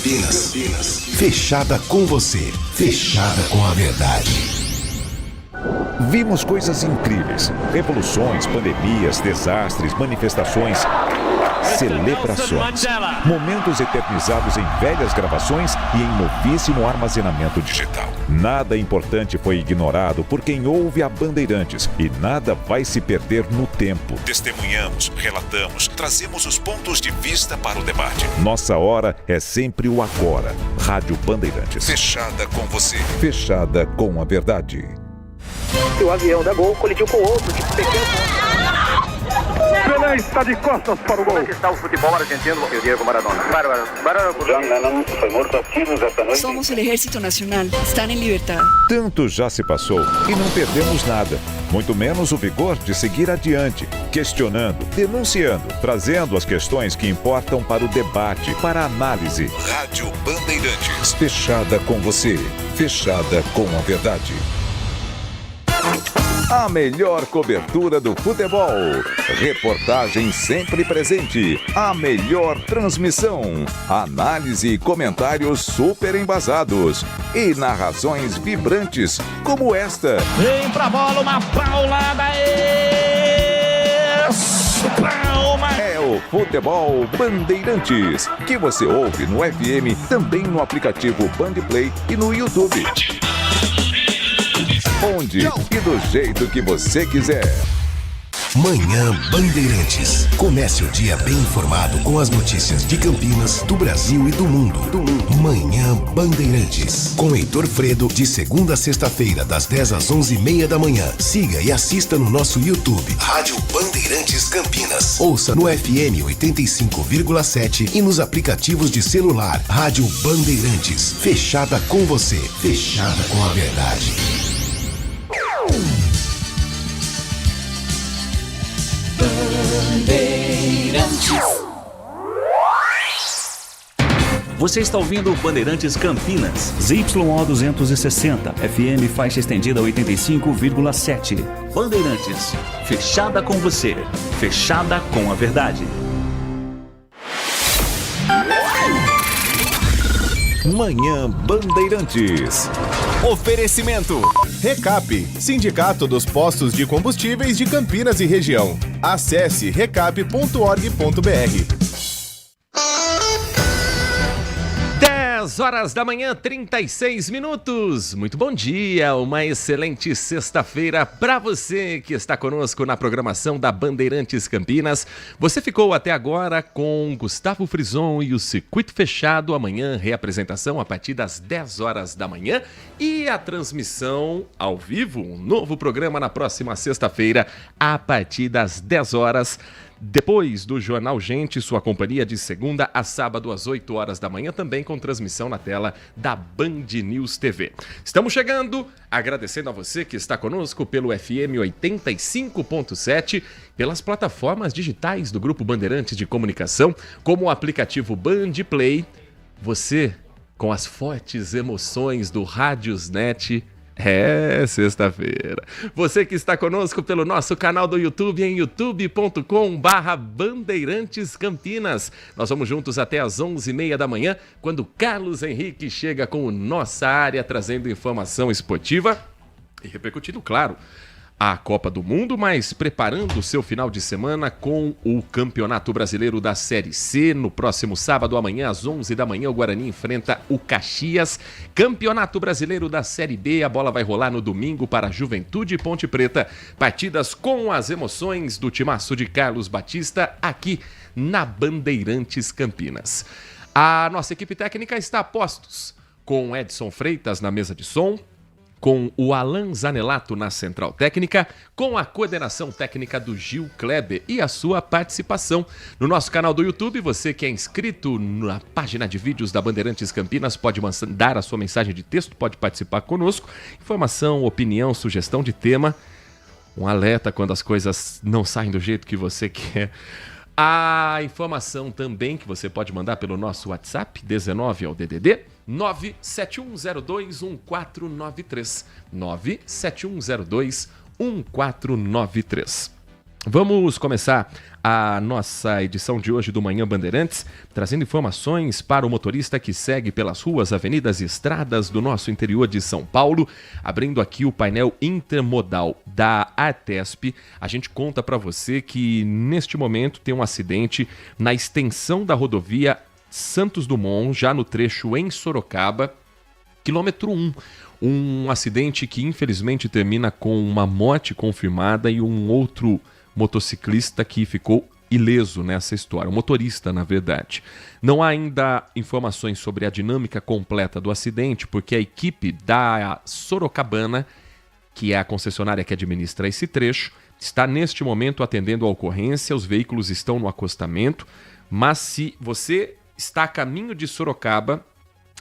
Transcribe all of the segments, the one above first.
Campinas. Fechada com você. Fechada com a verdade. Vimos coisas incríveis. Revoluções, pandemias, desastres, manifestações, celebrações. Momentos eternizados em velhas gravações e em novíssimo armazenamento digital. Nada importante foi ignorado por quem ouve a Bandeirantes e nada vai se perder no tempo. Testemunhamos, relatamos, trazemos os pontos de vista para o debate. Nossa hora é sempre o agora. Rádio Bandeirantes. Fechada com você. Fechada com a verdade. O avião da Gol colidiu com outro de pequeno. Pelé está de costas para o gol. Como é que está o futebol argentino e o Diego Maradona? Bárbaro. John Lennon foi morto a tiros esta noite. Somos o Ejército Nacional. Estão em liberdade. Tanto já se passou e não perdemos nada. Muito menos o vigor de seguir adiante, questionando, denunciando, trazendo as questões que importam para o debate, para a análise. Rádio Bandeirantes. Fechada com você. Fechada com a verdade. A melhor cobertura do futebol. Reportagem sempre presente. A melhor transmissão. Análise e comentários super embasados. E narrações vibrantes, como esta. Vem pra bola, uma paulada. Palma. É o Futebol Bandeirantes, que você ouve no FM, também no aplicativo Bandplay e no YouTube. Onde e do jeito que você quiser. Manhã Bandeirantes. Comece o dia bem informado com as notícias de Campinas, do Brasil e do mundo. Manhã Bandeirantes. Com Heitor Fredo, de segunda a sexta-feira, das 10 às 11h30 da manhã. Siga e assista no nosso YouTube. Rádio Bandeirantes Campinas. Ouça no FM 85,7 e nos aplicativos de celular. Rádio Bandeirantes. Fechada com você. Fechada com a verdade. Você está ouvindo Bandeirantes Campinas. ZYO 260, FM faixa estendida 85,7. Bandeirantes, fechada com você, fechada com a verdade. Manhã Bandeirantes. Oferecimento. Recap, Sindicato dos Postos de Combustíveis de Campinas e Região. Acesse recap.org.br. 10h da manhã, 36 minutos. Muito bom dia, uma excelente sexta-feira para você que está conosco na programação da Bandeirantes Campinas. Você ficou até agora com Gustavo Frison e o Circuito Fechado. Amanhã, reapresentação a partir das 10h da manhã e a transmissão ao vivo, um novo programa na próxima sexta-feira a partir das 10h. Depois do Jornal Gente, sua companhia de segunda a sábado às 8h da manhã, também com transmissão na tela da Band News TV. Estamos chegando, agradecendo a você que está conosco pelo FM 85.7, pelas plataformas digitais do Grupo Bandeirantes de Comunicação, como o aplicativo Band Play. Você, com as fortes emoções do Rádiosnet. É, sexta-feira. Você que está conosco pelo nosso canal do YouTube em youtube.com/Bandeirantes Campinas. Nós vamos juntos até às 11h30 da manhã, quando Carlos Henrique chega com o Nossa Área, trazendo informação esportiva e repercutindo, claro, a Copa do Mundo, mas preparando o seu final de semana com o Campeonato Brasileiro da Série C. No próximo sábado, amanhã, às 11h da manhã, o Guarani enfrenta o Caxias. Campeonato Brasileiro da Série B, a bola vai rolar no domingo para Juventude e Ponte Preta. Partidas com as emoções do timaço de Carlos Batista, aqui na Bandeirantes Campinas. A nossa equipe técnica está a postos, com Edson Freitas na mesa de som, com o Alan Zanelato na Central Técnica, com a coordenação técnica do Gil Kleber e a sua participação no nosso canal do YouTube. Você que é inscrito na página de vídeos da Bandeirantes Campinas pode mandar a sua mensagem de texto, pode participar conosco. Informação, opinião, sugestão de tema, um alerta quando as coisas não saem do jeito que você quer. A informação também que você pode mandar pelo nosso WhatsApp, 19 é o DDD, 971021493. 971021493. Vamos começar a nossa edição de hoje do Manhã Bandeirantes, trazendo informações para o motorista que segue pelas ruas, avenidas e estradas do nosso interior de São Paulo. Abrindo aqui o painel intermodal da Artesp, a gente conta para você que neste momento tem um acidente na extensão da rodovia Santos Dumont, já no trecho em Sorocaba, quilômetro 1. Um acidente que infelizmente termina com uma morte confirmada e um outro motociclista que ficou ileso nessa história, o motorista, na verdade. Não há ainda informações sobre a dinâmica completa do acidente, porque a equipe da Sorocabana, que é a concessionária que administra esse trecho, está neste momento atendendo a ocorrência, os veículos estão no acostamento, mas se você está a caminho de Sorocaba,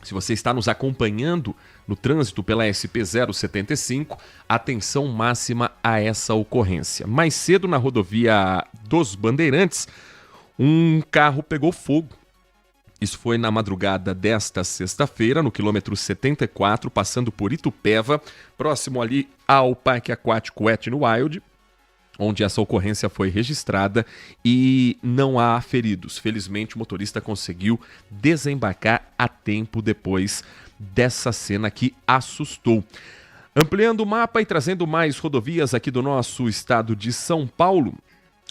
se você está nos acompanhando no trânsito pela SP-075, atenção máxima a essa ocorrência. Mais cedo, na rodovia dos Bandeirantes, um carro pegou fogo. Isso foi na madrugada desta sexta-feira, no quilômetro 74, passando por Itupeva, próximo ali ao Parque Aquático Etno Wild, onde essa ocorrência foi registrada e não há feridos. Felizmente, o motorista conseguiu desembarcar a tempo depois dessa cena que assustou. Ampliando o mapa e trazendo mais rodovias aqui do nosso estado de São Paulo,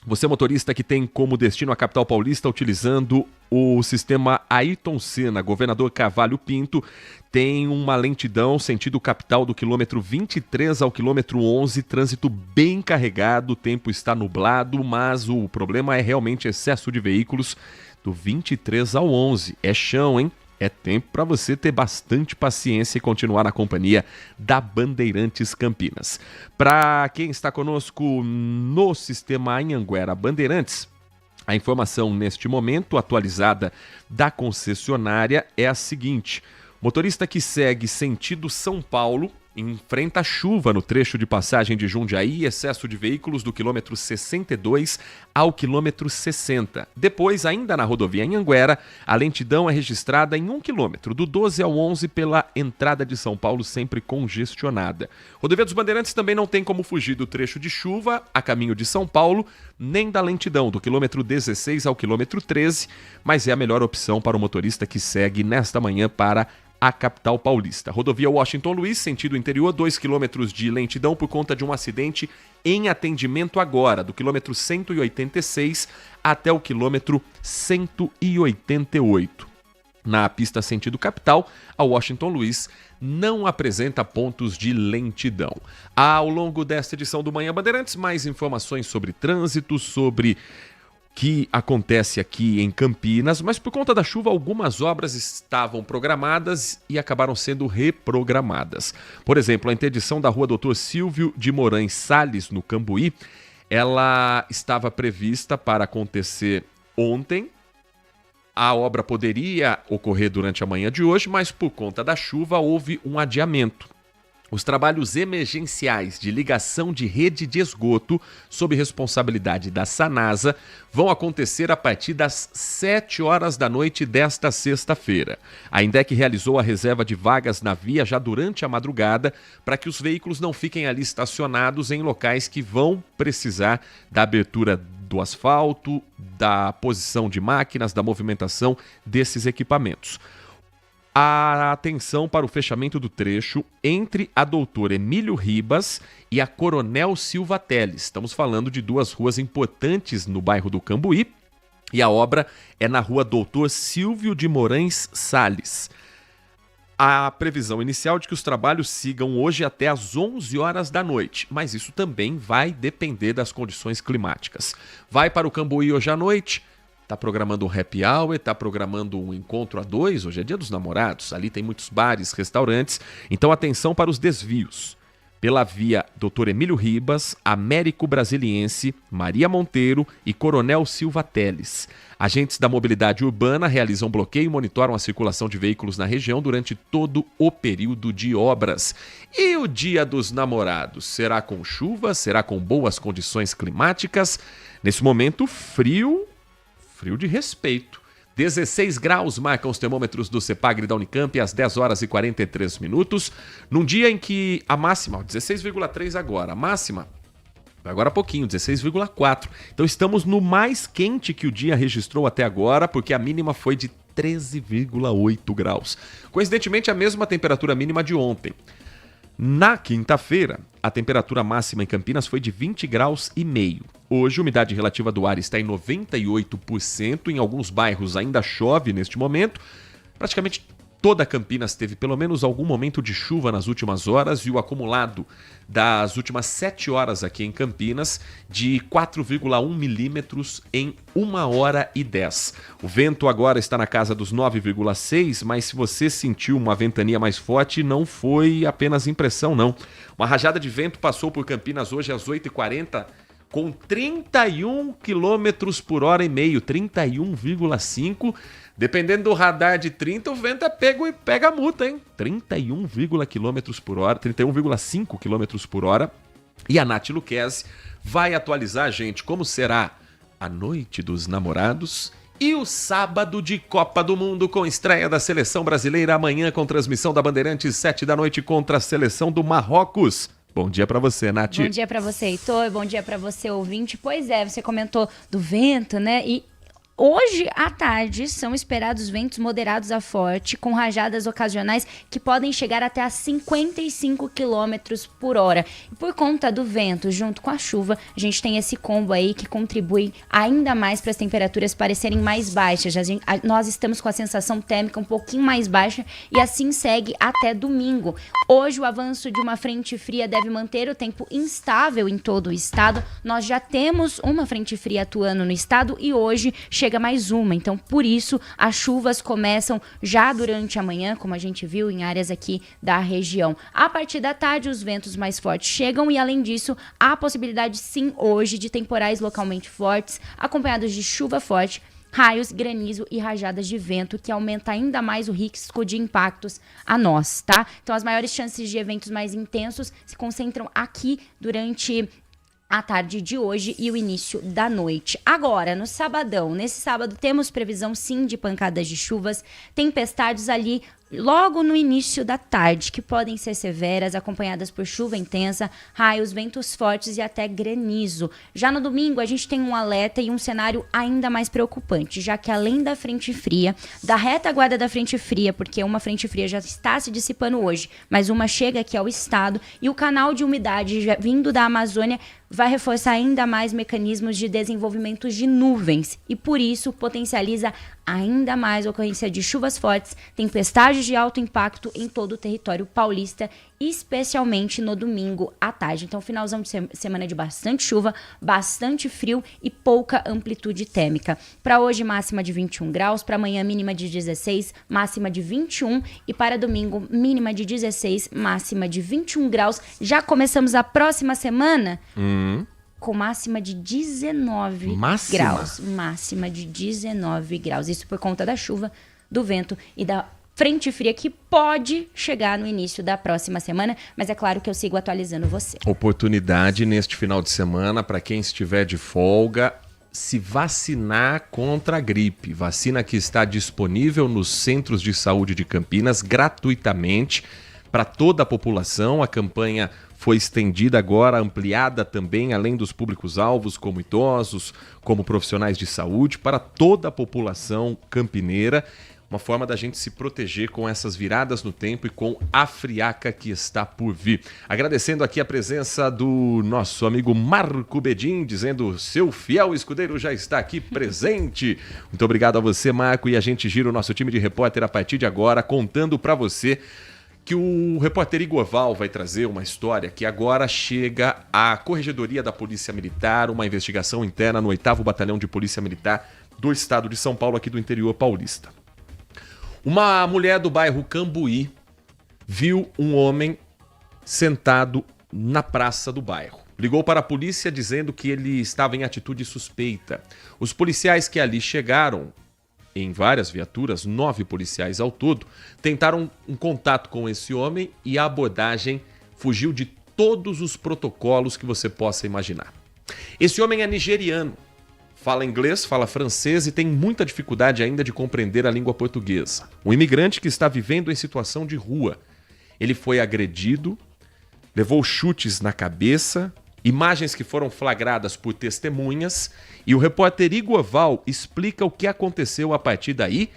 você motorista que tem como destino a capital paulista utilizando o sistema Ayrton Senna, Governador Carvalho Pinto, tem uma lentidão sentido capital do quilômetro 23 ao quilômetro 11, trânsito bem carregado, o tempo está nublado, mas o problema é realmente excesso de veículos do 23 ao 11. É chão, hein? É tempo para você ter bastante paciência e continuar na companhia da Bandeirantes Campinas. Para quem está conosco no sistema Anhanguera Bandeirantes, a informação neste momento atualizada da concessionária é a seguinte: motorista que segue sentido São Paulo enfrenta chuva no trecho de passagem de Jundiaí, excesso de veículos do quilômetro 62 ao quilômetro 60. Depois, ainda na rodovia Anhanguera, a lentidão é registrada em 1 quilômetro, do 12 ao 11, pela entrada de São Paulo, sempre congestionada. Rodovia dos Bandeirantes também não tem como fugir do trecho de chuva a caminho de São Paulo, nem da lentidão do quilômetro 16 ao quilômetro 13, mas é a melhor opção para o motorista que segue nesta manhã para a capital paulista. Rodovia Washington Luiz, sentido interior, 2 quilômetros de lentidão por conta de um acidente em atendimento agora, do quilômetro 186 até o quilômetro 188. Na pista sentido capital, a Washington Luiz não apresenta pontos de lentidão. Ao longo desta edição do Manhã Bandeirantes, mais informações sobre trânsito, sobre que acontece aqui em Campinas, mas por conta da chuva algumas obras estavam programadas e acabaram sendo reprogramadas. Por exemplo, a interdição da rua Dr. Silvio de Moraes Salles, no Cambuí, ela estava prevista para acontecer ontem. A obra poderia ocorrer durante a manhã de hoje, mas por conta da chuva houve um adiamento. Os trabalhos emergenciais de ligação de rede de esgoto, sob responsabilidade da Sanasa, vão acontecer a partir das 7 horas da noite desta sexta-feira. A INDEC realizou a reserva de vagas na via já durante a madrugada, para que os veículos não fiquem ali estacionados em locais que vão precisar da abertura do asfalto, da posição de máquinas, da movimentação desses equipamentos. A atenção para o fechamento do trecho entre a Doutor Emílio Ribas e a Coronel Silva Teles. Estamos falando de duas ruas importantes no bairro do Cambuí e a obra é na rua Doutor Silvio de Moraes Salles. A previsão inicial de que os trabalhos sigam hoje até às 11 horas da noite, mas isso também vai depender das condições climáticas. Vai para o Cambuí hoje à noite? Está programando um happy hour, está programando um encontro a dois, hoje é dia dos namorados, ali tem muitos bares, restaurantes, então atenção para os desvios. Pela via Dr. Emílio Ribas, Américo Brasiliense, Maria Monteiro e Coronel Silva Teles. Agentes da mobilidade urbana realizam bloqueio e monitoram a circulação de veículos na região durante todo o período de obras. E o dia dos namorados? Será com chuva? Será com boas condições climáticas? Nesse momento, frio de respeito. 16 graus marcam os termômetros do CEPAGRE da Unicamp às 10 horas e 43 minutos, num dia em que a máxima, 16,3 agora, a máxima Agora há pouquinho, 16,4. Então estamos no mais quente que o dia registrou até agora, porque a mínima foi de 13,8 graus. Coincidentemente, a mesma temperatura mínima de ontem. Na quinta-feira, a temperatura máxima em Campinas foi de 20 graus e meio. Hoje, a umidade relativa do ar está em 98%. Em alguns bairros ainda chove neste momento. Praticamente toda Campinas teve pelo menos algum momento de chuva nas últimas horas e o acumulado das últimas 7 horas aqui em Campinas de 4,1 milímetros em 1h10. O vento agora está na casa dos 9,6, mas se você sentiu uma ventania mais forte, não foi apenas impressão, não. Uma rajada de vento passou por Campinas hoje às 8h40 com 31 km por hora e meio, 31,5. Dependendo do radar de 30, o vento é pego e pega a multa, hein? 31,5 km por hora. E a Nath Luquezzi vai atualizar a gente como será a noite dos namorados e o sábado de Copa do Mundo com estreia da Seleção Brasileira amanhã com transmissão da Bandeirantes 7 da noite contra a Seleção do Marrocos. Bom dia pra você, Nath. Bom dia pra você, Heitor. Bom dia pra você, ouvinte. Pois é, você comentou do vento, né? E hoje à tarde são esperados ventos moderados a forte, com rajadas ocasionais que podem chegar até a 55 km por hora. E por conta do vento, junto com a chuva, a gente tem esse combo aí que contribui ainda mais para as temperaturas parecerem mais baixas. Nós estamos com a sensação térmica um pouquinho mais baixa e assim segue até domingo. Hoje o avanço de uma frente fria deve manter o tempo instável em todo o estado. Nós já temos uma frente fria atuando no estado e hoje chega mais uma, então por isso as chuvas começam já durante a manhã, como a gente viu em áreas aqui da região. A partir da tarde os ventos mais fortes chegam e além disso há possibilidade sim hoje de temporais localmente fortes, acompanhados de chuva forte, raios, granizo e rajadas de vento, que aumenta ainda mais o risco de impactos a nós, tá? Então as maiores chances de eventos mais intensos se concentram aqui durante a tarde de hoje e o início da noite. Agora, no sabadão, nesse sábado temos previsão sim de pancadas de chuvas, tempestades ali logo no início da tarde, que podem ser severas, acompanhadas por chuva intensa, raios, ventos fortes e até granizo. Já no domingo, a gente tem um alerta e um cenário ainda mais preocupante, já que além da frente fria, da retaguarda da frente fria, porque uma frente fria já está se dissipando hoje, mas uma chega aqui ao estado, e o canal de umidade vindo da Amazônia vai reforçar ainda mais mecanismos de desenvolvimento de nuvens e, por isso, potencializa ainda mais a ocorrência de chuvas fortes, tempestades de alto impacto em todo o território paulista, especialmente no domingo à tarde. Então, finalzão de semana de bastante chuva, bastante frio e pouca amplitude térmica. Para hoje, máxima de 21 graus, para amanhã, mínima de 16, máxima de 21 e para domingo, mínima de 16, máxima de 21 graus. Já começamos a próxima semana com máxima de 19 graus. Máxima de 19 graus. Isso por conta da chuva, do vento e da frente fria que pode chegar no início da próxima semana, mas é claro que eu sigo atualizando você. Oportunidade neste final de semana para quem estiver de folga se vacinar contra a gripe. Vacina que está disponível nos centros de saúde de Campinas gratuitamente para toda a população. A campanha foi estendida agora, ampliada também, além dos públicos-alvos, como idosos, como profissionais de saúde, para toda a população campineira. Uma forma da gente se proteger com essas viradas no tempo e com a friaca que está por vir. Agradecendo aqui a presença do nosso amigo Marco Bedin, dizendo seu fiel escudeiro já está aqui presente. Muito obrigado a você, Marco, e a gente gira o nosso time de repórter a partir de agora, contando para você que o repórter Igor Val vai trazer uma história que agora chega à Corregedoria da Polícia Militar, uma investigação interna no 8º Batalhão de Polícia Militar do estado de São Paulo, aqui do interior paulista. Uma mulher do bairro Cambuí viu um homem sentado na praça do bairro. Ligou para a polícia dizendo que ele estava em atitude suspeita. Os policiais que ali chegaram, em várias viaturas, 9 policiais ao todo, tentaram um contato com esse homem e a abordagem fugiu de todos os protocolos que você possa imaginar. Esse homem é nigeriano, fala inglês, fala francês e tem muita dificuldade ainda de compreender a língua portuguesa. Um imigrante que está vivendo em situação de rua. Ele foi agredido, levou chutes na cabeça Imagens que foram flagradas por testemunhas, e o repórter Igor Val explica o que aconteceu a partir daí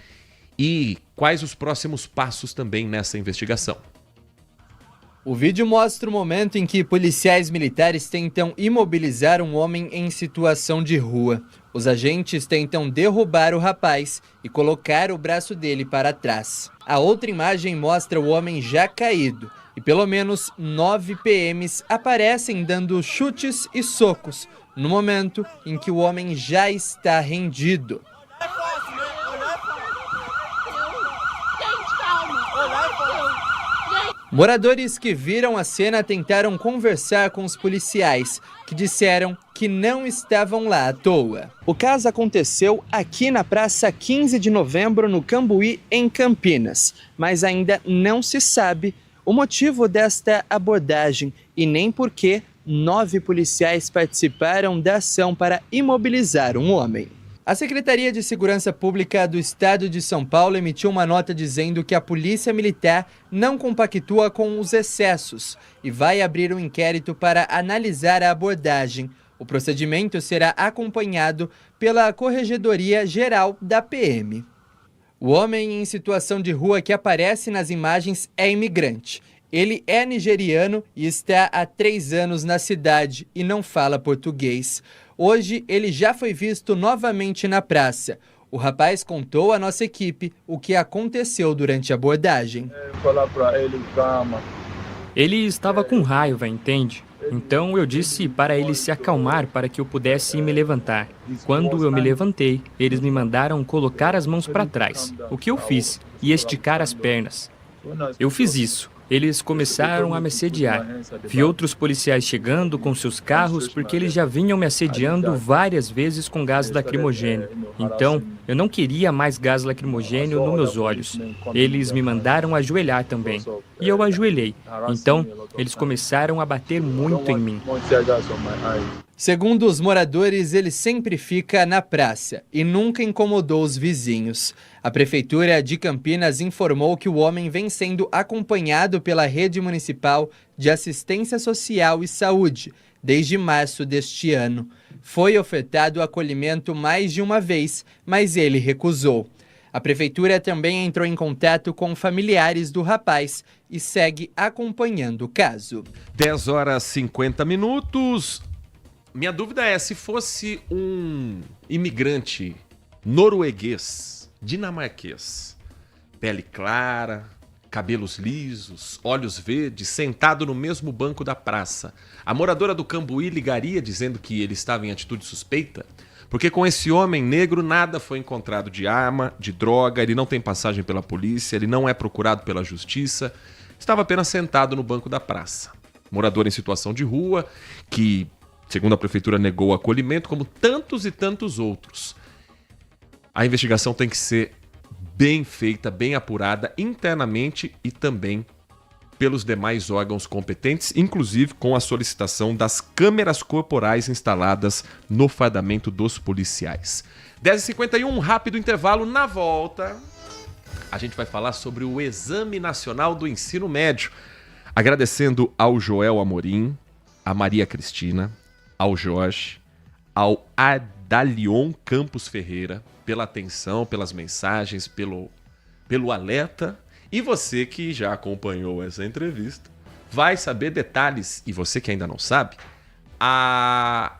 e quais os próximos passos também nessa investigação. O vídeo mostra o momento em que policiais militares tentam imobilizar um homem em situação de rua. Os agentes tentam derrubar o rapaz e colocar o braço dele para trás. A outra imagem mostra o homem já caído e pelo menos 9 PMs aparecem dando chutes e socos no momento em que o homem já está rendido. Moradores que viram a cena tentaram conversar com os policiais, que disseram que não estavam lá à toa. O caso aconteceu aqui na Praça 15 de Novembro, no Cambuí, em Campinas, mas ainda não se sabe o motivo desta abordagem e nem por que 9 policiais participaram da ação para imobilizar um homem. A Secretaria de Segurança Pública do Estado de São Paulo emitiu uma nota dizendo que a Polícia Militar não compactua com os excessos e vai abrir um inquérito para analisar a abordagem. O procedimento será acompanhado pela Corregedoria Geral da PM. O homem em situação de rua que aparece nas imagens é imigrante. Ele é nigeriano e está há 3 anos na cidade e não fala português. Hoje, ele já foi visto novamente na praça. O rapaz contou à nossa equipe o que aconteceu durante a abordagem. Falar para ele, calma. Ele estava com raiva, entende? Então eu disse para ele se acalmar para que eu pudesse me levantar. Quando eu me levantei, eles me mandaram colocar as mãos para trás, o que eu fiz, e esticar as pernas. Eu fiz isso. Eles começaram a me assediar. Vi outros policiais chegando com seus carros porque eles já vinham me assediando várias vezes com gás lacrimogêneo. Então, eu não queria mais gás lacrimogêneo nos meus olhos. Eles me mandaram ajoelhar também. E eu ajoelhei. Então, eles começaram a bater muito em mim. Segundo os moradores, ele sempre fica na praça e nunca incomodou os vizinhos. A Prefeitura de Campinas informou que o homem vem sendo acompanhado pela Rede Municipal de Assistência Social e Saúde desde março deste ano. Foi ofertado acolhimento mais de uma vez, mas ele recusou. A Prefeitura também entrou em contato com familiares do rapaz e segue acompanhando o caso. 10h50. Minha dúvida é, se fosse um imigrante norueguês, dinamarquês, pele clara, cabelos lisos, olhos verdes, sentado no mesmo banco da praça, a moradora do Cambuí ligaria dizendo que ele estava em atitude suspeita? Porque com esse homem negro nada foi encontrado de arma, de droga, ele não tem passagem pela polícia, ele não é procurado pela justiça, estava apenas sentado no banco da praça. Morador em situação de rua, que, segundo a Prefeitura, negou o acolhimento, como tantos e tantos outros. A investigação tem que ser bem feita, bem apurada internamente e também pelos demais órgãos competentes, inclusive com a solicitação das câmeras corporais instaladas no fardamento dos policiais. 10h51, rápido intervalo. Na volta, a gente vai falar sobre o Exame Nacional do Ensino Médio. Agradecendo ao Joel Amorim, a Maria Cristina, ao Jorge, ao Adalion Campos Ferreira, pela atenção, pelas mensagens, pelo alerta. E você que já acompanhou essa entrevista vai saber detalhes. E você que ainda não sabe, a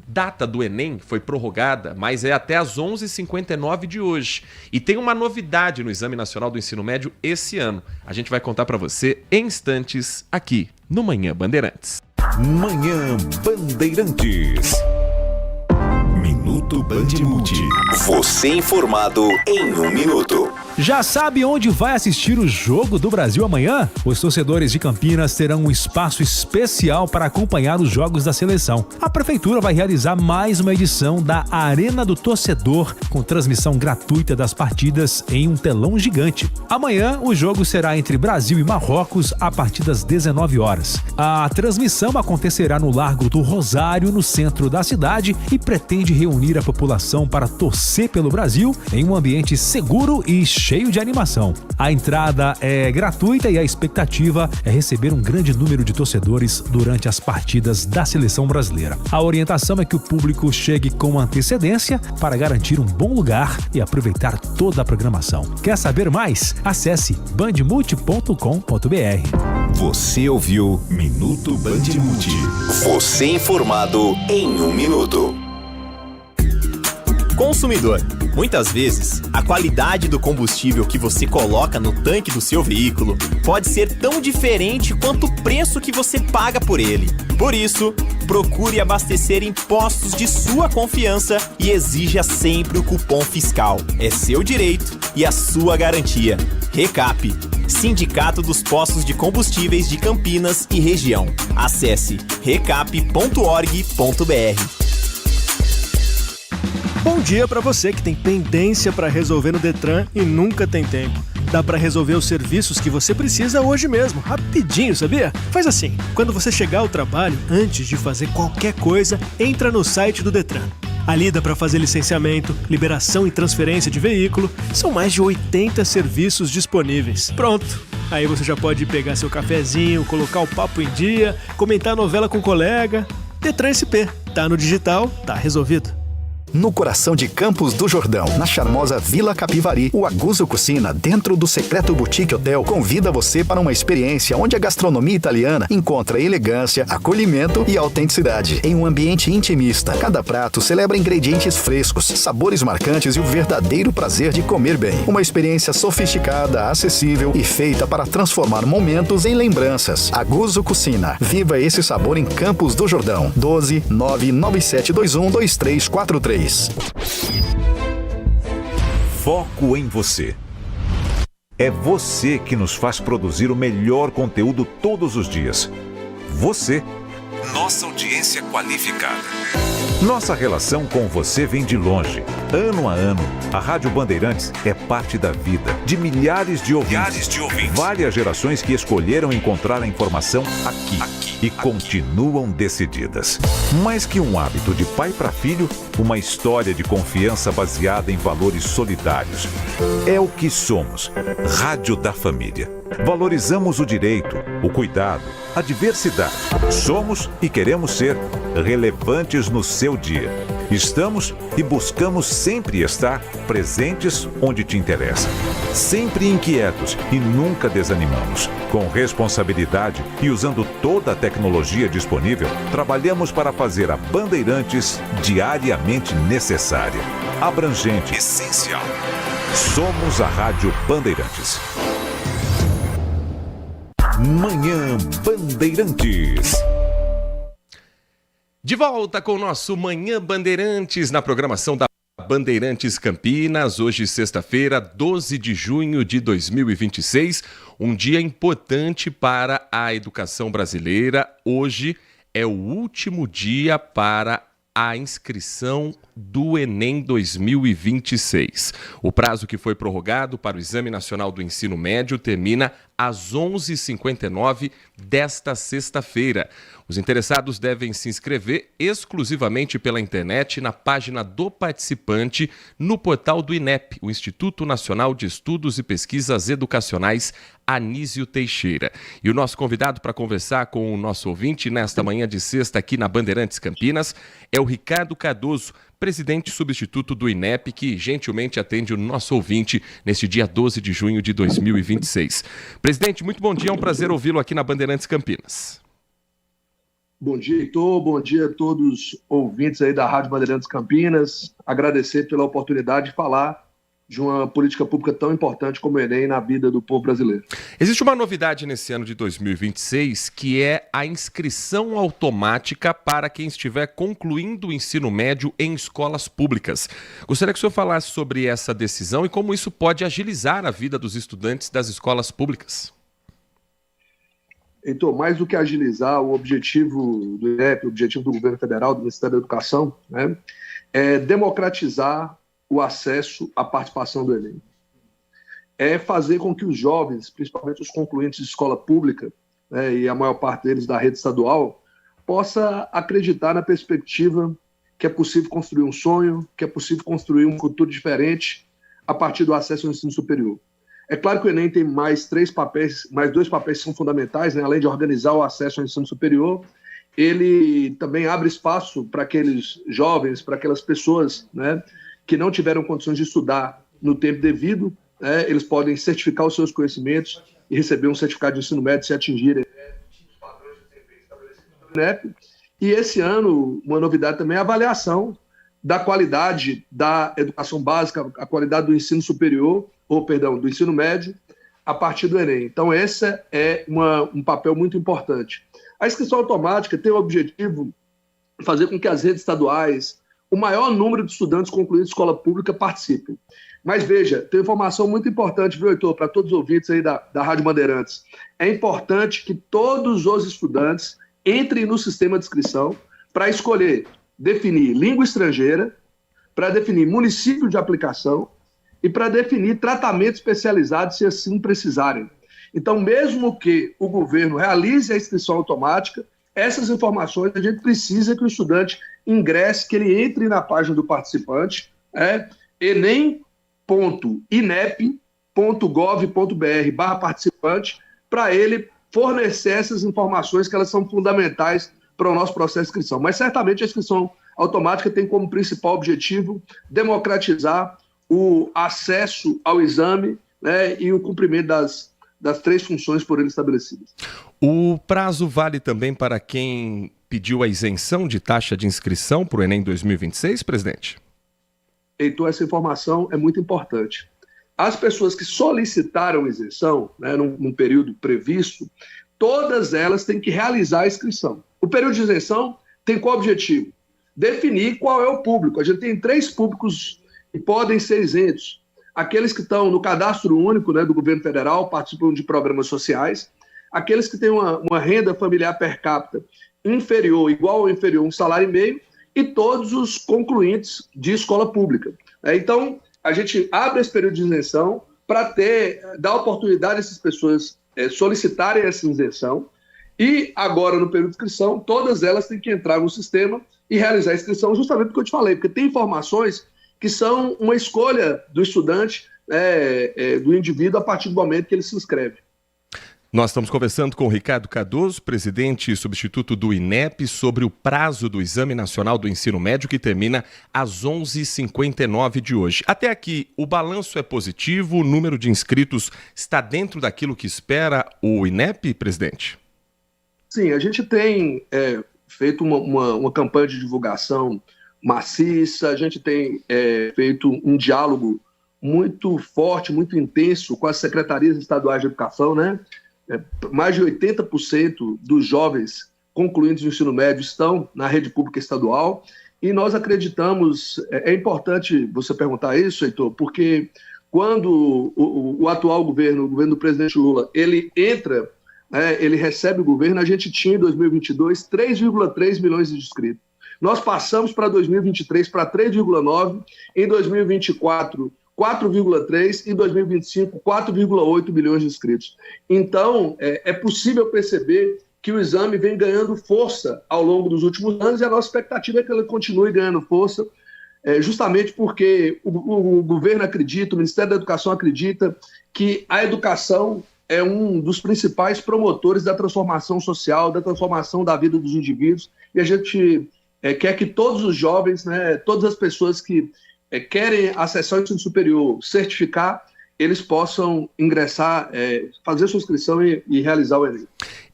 data do Enem foi prorrogada, mas é até às 11h59 de hoje. E tem uma novidade no Exame Nacional do Ensino Médio esse ano. A gente vai contar para você em instantes aqui no Manhã Bandeirantes. Manhã Bandeirantes. Minuto Bandmulti. Você informado em 1 minuto. Já sabe onde vai assistir o Jogo do Brasil amanhã? Os torcedores de Campinas terão um espaço especial para acompanhar os jogos da seleção. A Prefeitura vai realizar mais uma edição da Arena do Torcedor, com transmissão gratuita das partidas em um telão gigante. Amanhã, o jogo será entre Brasil e Marrocos a partir das 19 horas. A transmissão acontecerá no Largo do Rosário, no centro da cidade, e pretende reunir a população para torcer pelo Brasil em um ambiente seguro e cheio de animação. A entrada é gratuita e a expectativa é receber um grande número de torcedores durante as partidas da seleção brasileira. A orientação é que o público chegue com antecedência para garantir um bom lugar e aproveitar toda a programação. Quer saber mais? Acesse bandmulti.com.br. Você ouviu Minuto Bandmulti. Você informado em 1 minuto. Consumidor, muitas vezes, a qualidade do combustível que você coloca no tanque do seu veículo pode ser tão diferente quanto o preço que você paga por ele. Por isso, procure abastecer em postos de sua confiança e exija sempre o cupom fiscal. É seu direito e a sua garantia. Recap, Sindicato dos Postos de Combustíveis de Campinas e Região. Acesse recap.org.br. Bom dia para você que tem pendência para resolver no Detran e nunca tem tempo. Dá para resolver os serviços que você precisa hoje mesmo, rapidinho, sabia? Faz assim, quando você chegar ao trabalho, antes de fazer qualquer coisa, entra no site do Detran. Ali dá para fazer licenciamento, liberação e transferência de veículo. São mais de 80 serviços disponíveis. Pronto! Aí você já pode pegar seu cafezinho, colocar o papo em dia, comentar a novela com o colega. Detran SP. Tá no digital, tá resolvido. No coração de Campos do Jordão, na charmosa Vila Capivari, o Aguzo Cucina, dentro do secreto Boutique Hotel, convida você para uma experiência onde a gastronomia italiana encontra elegância, acolhimento e autenticidade. Em um ambiente intimista, cada prato celebra ingredientes frescos, sabores marcantes e o verdadeiro prazer de comer bem. Uma experiência sofisticada, acessível e feita para transformar momentos em lembranças. Aguzo Cucina. Viva esse sabor em Campos do Jordão. 12 99721 2343. Foco em você. É você que nos faz produzir o melhor conteúdo todos os dias. Você, nossa audiência qualificada. Nossa relação com você vem de longe. Ano a ano, a Rádio Bandeirantes é parte da vida de milhares de ouvintes. Várias gerações que escolheram encontrar a informação aqui e continuam decididas. Mais que um hábito de pai para filho, uma história de confiança baseada em valores solidários. É o que somos. Rádio da Família. Valorizamos o direito, o cuidado, a diversidade. Somos e queremos ser relevantes no seu dia. Estamos e buscamos sempre estar presentes onde te interessa. Sempre inquietos e nunca desanimamos. Com responsabilidade e usando toda a tecnologia disponível, trabalhamos para fazer a Bandeirantes diariamente necessária, abrangente, essencial. Somos a Rádio Bandeirantes. Manhã Bandeirantes. De volta com o nosso Manhã Bandeirantes na programação da Bandeirantes Campinas. Hoje, sexta-feira, 12 de junho de 2026. Um dia importante para a educação brasileira. Hoje é o último dia para a inscrição do Enem 2026. O prazo que foi prorrogado para o Exame Nacional do Ensino Médio termina às 11h59 desta sexta-feira. Os interessados devem se inscrever exclusivamente pela internet na página do participante no portal do INEP, o Instituto Nacional de Estudos e Pesquisas Educacionais Anísio Teixeira. E o nosso convidado para conversar com o nosso ouvinte nesta manhã de sexta aqui na Bandeirantes Campinas é o Ricardo Cardoso, presidente substituto do INEP, que gentilmente atende o nosso ouvinte neste dia 12 de junho de 2026. Presidente, muito bom dia, é um prazer ouvi-lo aqui na Bandeirantes Campinas. Bom dia, Heitor, bom dia a todos os ouvintes aí da Rádio Bandeirantes Campinas. Agradecer pela oportunidade de falar de uma política pública tão importante como o Enem na vida do povo brasileiro. Existe uma novidade nesse ano de 2026, que é a inscrição automática para quem estiver concluindo o ensino médio em escolas públicas. Gostaria que o senhor falasse sobre essa decisão e como isso pode agilizar a vida dos estudantes das escolas públicas. Então, mais do que agilizar, o objetivo do INEP, o objetivo do governo federal, do Ministério da Educação, né, é democratizar o acesso à participação do Enem. É fazer com que os jovens, principalmente os concluintes de escola pública, né, e a maior parte deles da rede estadual, possa acreditar na perspectiva que é possível construir um sonho, que é possível construir um futuro diferente a partir do acesso ao ensino superior. É claro que o Enem tem mais dois papéis que são fundamentais, né? Além de organizar o acesso ao ensino superior, ele também abre espaço para aqueles jovens, para aquelas pessoas, né, que não tiveram condições de estudar no tempo devido, né? Eles podem certificar os seus conhecimentos e receber um certificado de ensino médio se atingirem os padrões de desempenho estabelecidos pelo INEP. E esse ano, uma novidade também é a avaliação da qualidade da educação básica, a qualidade do ensino superior, do ensino médio, a partir do Enem. Então, esse é um papel muito importante. A inscrição automática tem o objetivo de fazer com que as redes estaduais, o maior número de estudantes concluindo escola pública participem. Mas veja, tem informação muito importante, viu, Heitor, para todos os ouvintes aí da Rádio Bandeirantes. É importante que todos os estudantes entrem no sistema de inscrição para escolher, definir língua estrangeira, para definir município de aplicação e para definir tratamento especializado, se assim precisarem. Então, mesmo que o governo realize a inscrição automática, essas informações a gente precisa que o estudante ingresse, que ele entre na página do participante, enem.inep.gov.br/participante, para ele fornecer essas informações que elas são fundamentais para o nosso processo de inscrição. Mas certamente a inscrição automática tem como principal objetivo democratizar o acesso ao exame, né, e o cumprimento das 3 funções por ele estabelecidas. O prazo vale também para quem pediu a isenção de taxa de inscrição para o Enem 2026, presidente? Heitor, essa informação é muito importante. As pessoas que solicitaram isenção, né, num período previsto, todas elas têm que realizar a inscrição. O período de isenção tem qual objetivo? Definir qual é o público. A gente tem 3 públicos que podem ser isentos. Aqueles que estão no cadastro único, né, do governo federal, participam de programas sociais, aqueles que têm uma renda familiar per capita inferior, igual ou inferior a um salário e meio, e todos os concluintes de escola pública. Então, a gente abre esse período de isenção para dar oportunidade a essas pessoas solicitarem essa isenção, e agora, no período de inscrição, todas elas têm que entrar no sistema e realizar a inscrição, justamente porque eu te falei, porque tem informações que são uma escolha do estudante, do indivíduo, a partir do momento que ele se inscreve. Nós estamos conversando com o Ricardo Cardoso, presidente e substituto do INEP, sobre o prazo do Exame Nacional do Ensino Médio, que termina às 11h59 de hoje. Até aqui, o balanço é positivo? O número de inscritos está dentro daquilo que espera o INEP, presidente? Sim, a gente tem feito uma campanha de divulgação maciça, a gente tem feito um diálogo muito forte, muito intenso com as secretarias estaduais de educação, né? Mais de 80% dos jovens concluintes do ensino médio estão na rede pública estadual, e nós acreditamos, é importante você perguntar isso, Heitor, porque quando o atual governo, o governo do presidente Lula, ele entra, ele recebe o governo, a gente tinha em 2022 3,3 milhões de inscritos. Nós passamos para 2023 para 3,9, em 2024, 4,3, em 2025, 4,8 milhões de inscritos. Então, é possível perceber que o exame vem ganhando força ao longo dos últimos anos, e a nossa expectativa é que ele continue ganhando força, justamente porque o governo acredita, o Ministério da Educação acredita que a educação é um dos principais promotores da transformação social, da transformação da vida dos indivíduos, e a gente quer que todos os jovens, né, todas as pessoas que querem acessar o ensino superior, certificar, eles possam ingressar, fazer sua inscrição e realizar o Enem.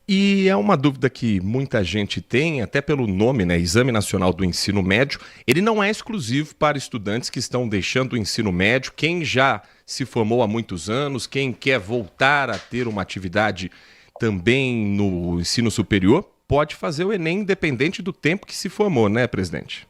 E é uma dúvida que muita gente tem, até pelo nome, né, Exame Nacional do Ensino Médio. Ele não é exclusivo para estudantes que estão deixando o ensino médio. Quem já se formou há muitos anos, quem quer voltar a ter uma atividade também no ensino superior, pode fazer o Enem independente do tempo que se formou, né, presidente?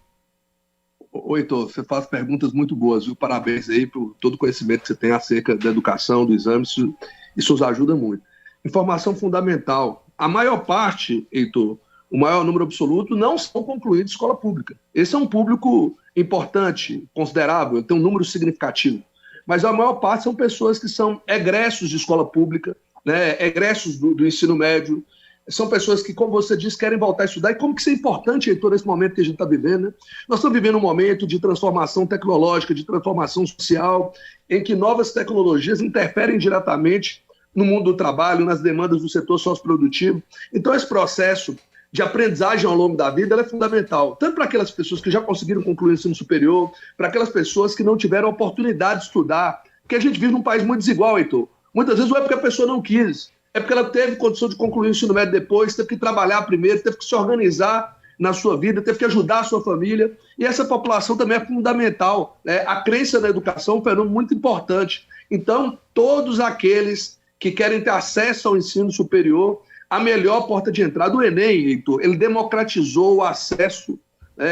Ô, Heitor, você faz perguntas muito boas, viu? Parabéns aí por todo o conhecimento que você tem acerca da educação, do exame, isso nos ajuda muito. Informação fundamental. A maior parte, Heitor, o maior número absoluto, não são concluídos em escola pública. Esse é um público importante, considerável, tem um número significativo. Mas a maior parte são pessoas que são egressos de escola pública, né, egressos do ensino médio, São pessoas que, como você disse, querem voltar a estudar. E como que isso é importante, Heitor, nesse momento que a gente está vivendo, né? Nós estamos vivendo um momento de transformação tecnológica, de transformação social, em que novas tecnologias interferem diretamente no mundo do trabalho, nas demandas do setor socioprodutivo. Então, esse processo de aprendizagem ao longo da vida é fundamental, tanto para aquelas pessoas que já conseguiram concluir o ensino superior, para aquelas pessoas que não tiveram oportunidade de estudar, porque a gente vive num país muito desigual, Heitor. Muitas vezes não é porque a pessoa não quis, é porque ela teve condição de concluir o ensino médio depois, teve que trabalhar primeiro, teve que se organizar na sua vida, teve que ajudar a sua família, e essa população também é fundamental, né? A crença na educação é um fenômeno muito importante. Então, todos aqueles que querem ter acesso ao ensino superior, a melhor porta de entrada, o Enem, Heitor, ele democratizou o acesso,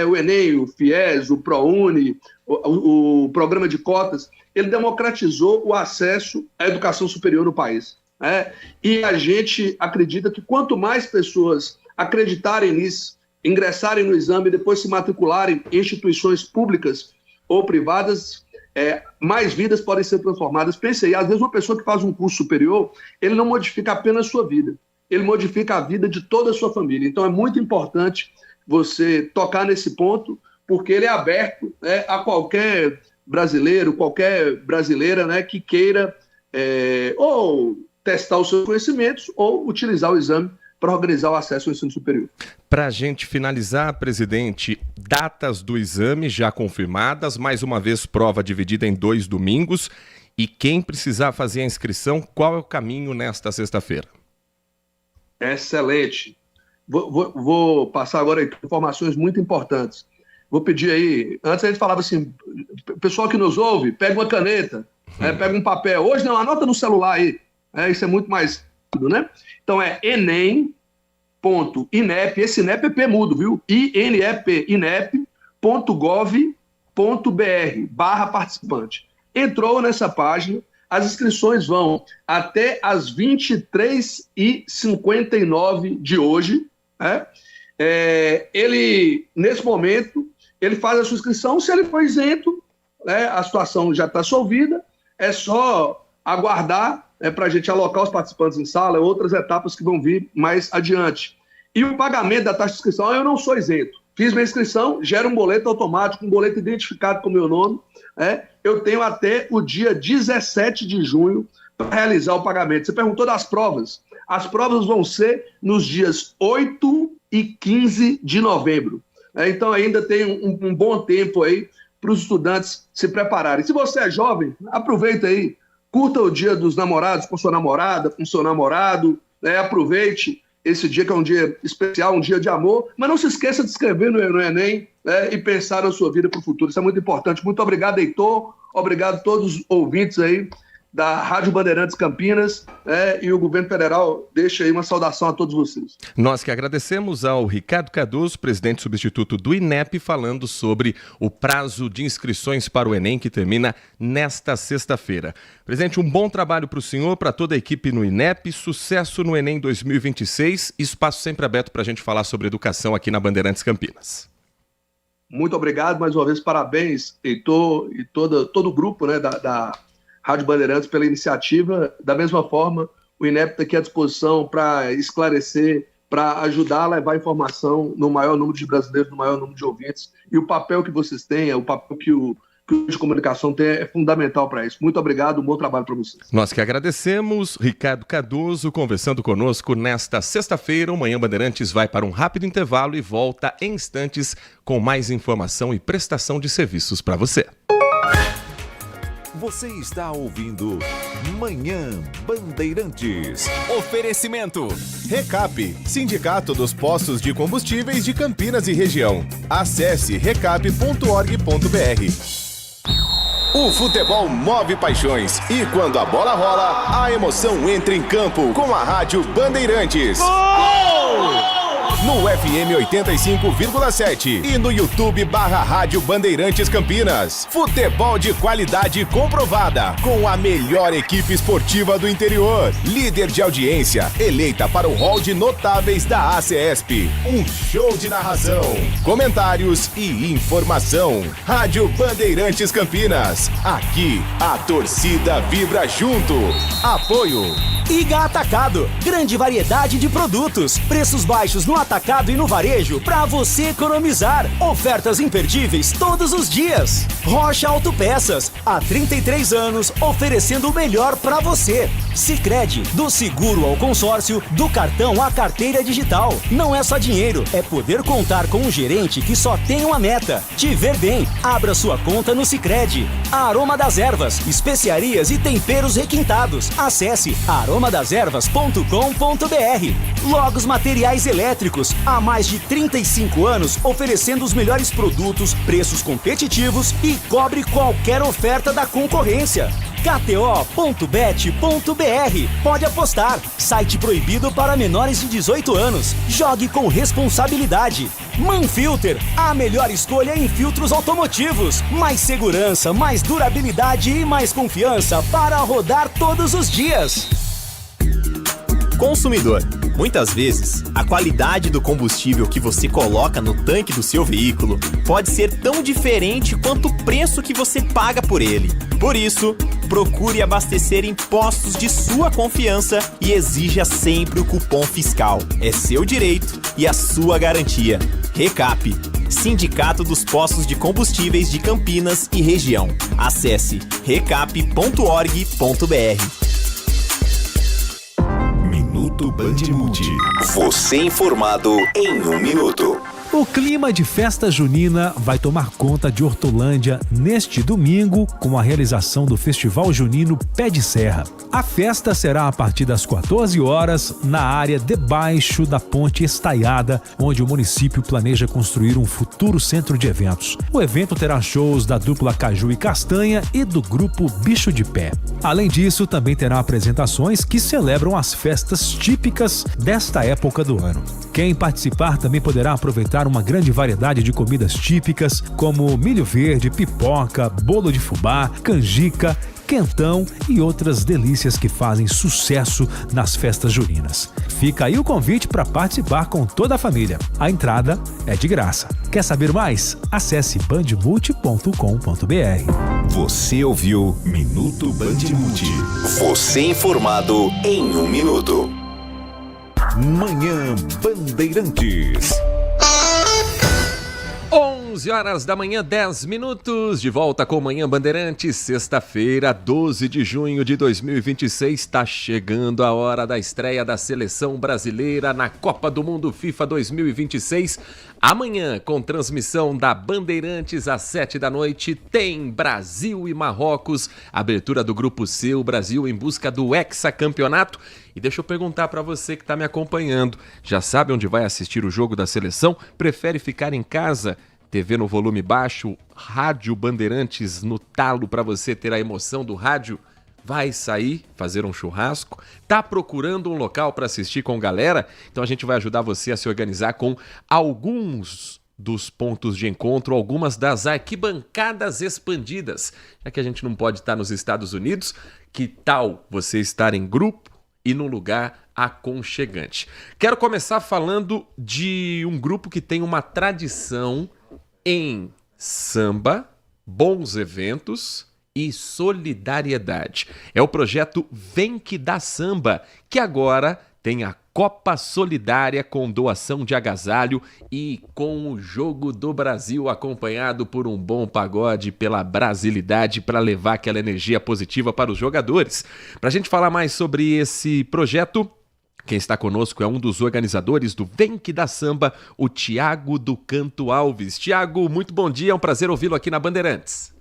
o Enem, o FIES, o ProUni, o programa de cotas, ele democratizou o acesso à educação superior no país. E a gente acredita que quanto mais pessoas acreditarem nisso, ingressarem no exame e depois se matricularem em instituições públicas ou privadas, mais vidas podem ser transformadas. Pense aí, às vezes uma pessoa que faz um curso superior, ele não modifica apenas a sua vida, ele modifica a vida de toda a sua família. Então é muito importante você tocar nesse ponto, porque ele é aberto, a qualquer brasileiro, qualquer brasileira, né, que queira ou testar os seus conhecimentos ou utilizar o exame para organizar o acesso ao ensino superior. Para a gente finalizar, presidente, datas do exame já confirmadas, mais uma vez prova dividida em 2 domingos, e quem precisar fazer a inscrição, qual é o caminho nesta sexta-feira? Excelente. Vou passar agora informações muito importantes. Vou pedir aí, antes a gente falava assim, pessoal que nos ouve, pega uma caneta, pega um papel. Hoje não, anota no celular aí. Isso é muito mais rápido, né? Então é enem.inep, esse INEP é P mudo, viu? inep.gov.br/participante. Entrou nessa página, as inscrições vão até as 23h59 de hoje. Ele, nesse momento, ele faz a sua inscrição. Se ele for isento, a situação já está resolvida, é só aguardar para a gente alocar os participantes em sala, outras etapas que vão vir mais adiante. E o pagamento da taxa de inscrição, eu não sou isento. Fiz minha inscrição, gera um boleto automático, um boleto identificado com o meu nome. Eu tenho até o dia 17 de junho para realizar o pagamento. Você perguntou das provas. As provas vão ser nos dias 8 e 15 de novembro. Então ainda tem um bom tempo aí para os estudantes se prepararem. Se você é jovem, aproveita aí, curta o dia dos namorados com sua namorada, com seu namorado, aproveite esse dia que é um dia especial, um dia de amor, mas não se esqueça de escrever no Enem e pensar na sua vida para o futuro. Isso é muito importante. Muito obrigado, Heitor. Obrigado a todos os ouvintes aí da Rádio Bandeirantes Campinas, e o governo federal deixa aí uma saudação a todos vocês. Nós que agradecemos ao Ricardo Cardoso, presidente substituto do INEP, falando sobre o prazo de inscrições para o Enem que termina nesta sexta-feira. Presidente, um bom trabalho para o senhor, para toda a equipe no INEP, sucesso no Enem 2026, espaço sempre aberto para a gente falar sobre educação aqui na Bandeirantes Campinas. Muito obrigado, mais uma vez, parabéns, Heitor, e todo o grupo, né, da Rádio Bandeirantes pela iniciativa. Da mesma forma, o INEP está aqui à disposição para esclarecer, para ajudar a levar informação no maior número de brasileiros, no maior número de ouvintes. E o papel que vocês têm, o papel que o de comunicação tem é fundamental para isso. Muito obrigado, um bom trabalho para vocês. Nós que agradecemos, Ricardo Cardoso conversando conosco nesta sexta-feira. O Manhã Bandeirantes vai para um rápido intervalo e volta em instantes com mais informação e prestação de serviços para você. Você está ouvindo Manhã Bandeirantes. Oferecimento. Recap, Sindicato dos Postos de Combustíveis de Campinas e Região. Acesse recap.org.br. O futebol move paixões e quando a bola rola, a emoção entra em campo com a Rádio Bandeirantes. Gol! No FM 85,7 e no YouTube /Rádio Bandeirantes Campinas. Futebol de qualidade comprovada, com a melhor equipe esportiva do interior. Líder de audiência, eleita para o hall de notáveis da ACESP. Um show de narração, comentários e informação. Rádio Bandeirantes Campinas. Aqui, a torcida vibra junto. Apoio Iga Atacado, grande variedade de produtos, preços baixos no atacado e no varejo para você economizar. Ofertas imperdíveis todos os dias. Rocha Autopeças, há 33 anos oferecendo o melhor para você. Sicredi, do seguro ao consórcio, do cartão à carteira digital. Não é só dinheiro, é poder contar com um gerente que só tem uma meta: te ver bem. Abra sua conta no Sicredi. Aroma das Ervas, especiarias e temperos requintados. Acesse aromadeservas.com.br. Logos Materiais Elétricos, há mais de 35 anos oferecendo os melhores produtos, preços competitivos e cobre qualquer oferta da concorrência. KTO.bet.br. Pode apostar. Site proibido para menores de 18 anos. Jogue com responsabilidade. Manfilter, a melhor escolha em filtros automotivos. Mais segurança, mais durabilidade e mais confiança para rodar todos os dias. Consumidor, muitas vezes, a qualidade do combustível que você coloca no tanque do seu veículo pode ser tão diferente quanto o preço que você paga por ele. Por isso, procure abastecer em postos de sua confiança e exija sempre o cupom fiscal. É seu direito e a sua garantia. Recap, Sindicato dos Postos de Combustíveis de Campinas e Região. Acesse recap.org.br. Minuto Bandmude. Você informado em 1 minuto. O clima de festa junina vai tomar conta de Hortolândia neste domingo com a realização do Festival Junino Pé de Serra. A festa será a partir das 14 horas na área debaixo da Ponte Estaiada, onde o município planeja construir um futuro centro de eventos. O evento terá shows da dupla Caju e Castanha e do grupo Bicho de Pé. Além disso, também terá apresentações que celebram as festas típicas desta época do ano. Quem participar também poderá aproveitar uma grande variedade de comidas típicas, como milho verde, pipoca, bolo de fubá, canjica, quentão e outras delícias que fazem sucesso nas festas juninas. Fica aí o convite para participar com toda a família. A entrada é de graça. Quer saber mais? Acesse bandmulti.com.br. Você ouviu Minuto Bandmude. Você informado em 1 minuto. Manhã Bandeirantes. 11 horas da manhã, 10 minutos, de volta com Manhã Bandeirantes, sexta-feira, 12 de junho de 2026, está chegando a hora da estreia da Seleção Brasileira na Copa do Mundo FIFA 2026. Amanhã, com transmissão da Bandeirantes às 7 da noite, tem Brasil e Marrocos, abertura do Grupo C, o Brasil em busca do hexacampeonato. E deixa eu perguntar para você que está me acompanhando, já sabe onde vai assistir o jogo da seleção? Prefere ficar em casa? TV no volume baixo, rádio Bandeirantes no talo para você ter a emoção do rádio? Vai sair, fazer um churrasco? Tá procurando um local para assistir com galera? Então a gente vai ajudar você a se organizar com alguns dos pontos de encontro, algumas das arquibancadas expandidas. Já que a gente não pode estar nos Estados Unidos, que tal você estar em grupo e num lugar aconchegante? Quero começar falando de um grupo que tem uma tradição em samba, bons eventos e solidariedade. É o projeto Vem Que Dá Samba, que agora tem a Copa Solidária com doação de agasalho e com o Jogo do Brasil acompanhado por um bom pagode pela brasilidade para levar aquela energia positiva para os jogadores. Para a gente falar mais sobre esse projeto, quem está conosco é um dos organizadores do Vem Que Dá Samba, o Tiago do Canto Alves. Tiago, muito bom dia, é um prazer ouvi-lo aqui na Bandeirantes.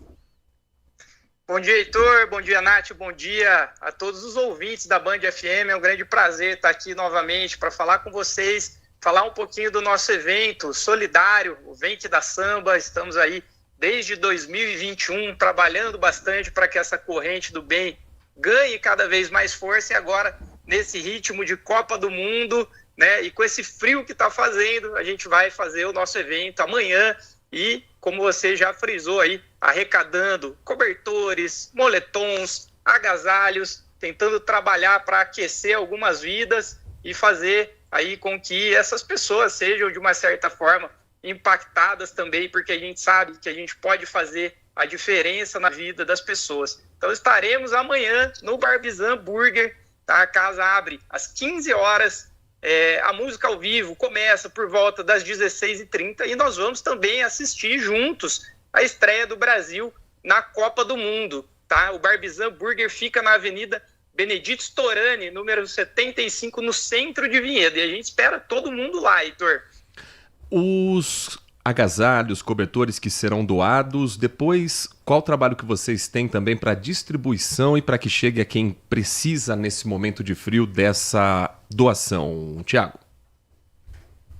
Bom dia, Heitor, bom dia, Nath, bom dia a todos os ouvintes da Band FM. É um grande prazer estar aqui novamente para falar com vocês, falar um pouquinho do nosso evento solidário, o Vem Que Dá Samba. Estamos aí desde 2021 trabalhando bastante para que essa corrente do bem ganhe cada vez mais força e agora nesse ritmo de Copa do Mundo, né? E com esse frio que está fazendo, a gente vai fazer o nosso evento amanhã e, como você já frisou aí, arrecadando cobertores, moletons, agasalhos, tentando trabalhar para aquecer algumas vidas e fazer aí com que essas pessoas sejam, de uma certa forma, impactadas também, porque a gente sabe que a gente pode fazer a diferença na vida das pessoas. Então estaremos amanhã no Barbizan Burger, tá? A casa abre às 15 horas, a música ao vivo começa por volta das 16h30 e nós vamos também assistir juntos a estreia do Brasil na Copa do Mundo, tá? O Barbizan Burger fica na Avenida Benedito Storani, número 75, no centro de Vinhedo. E a gente espera todo mundo lá, Heitor. Os agasalhos, cobertores que serão doados, depois, qual o trabalho que vocês têm também para distribuição e para que chegue a quem precisa nesse momento de frio dessa doação, Thiago?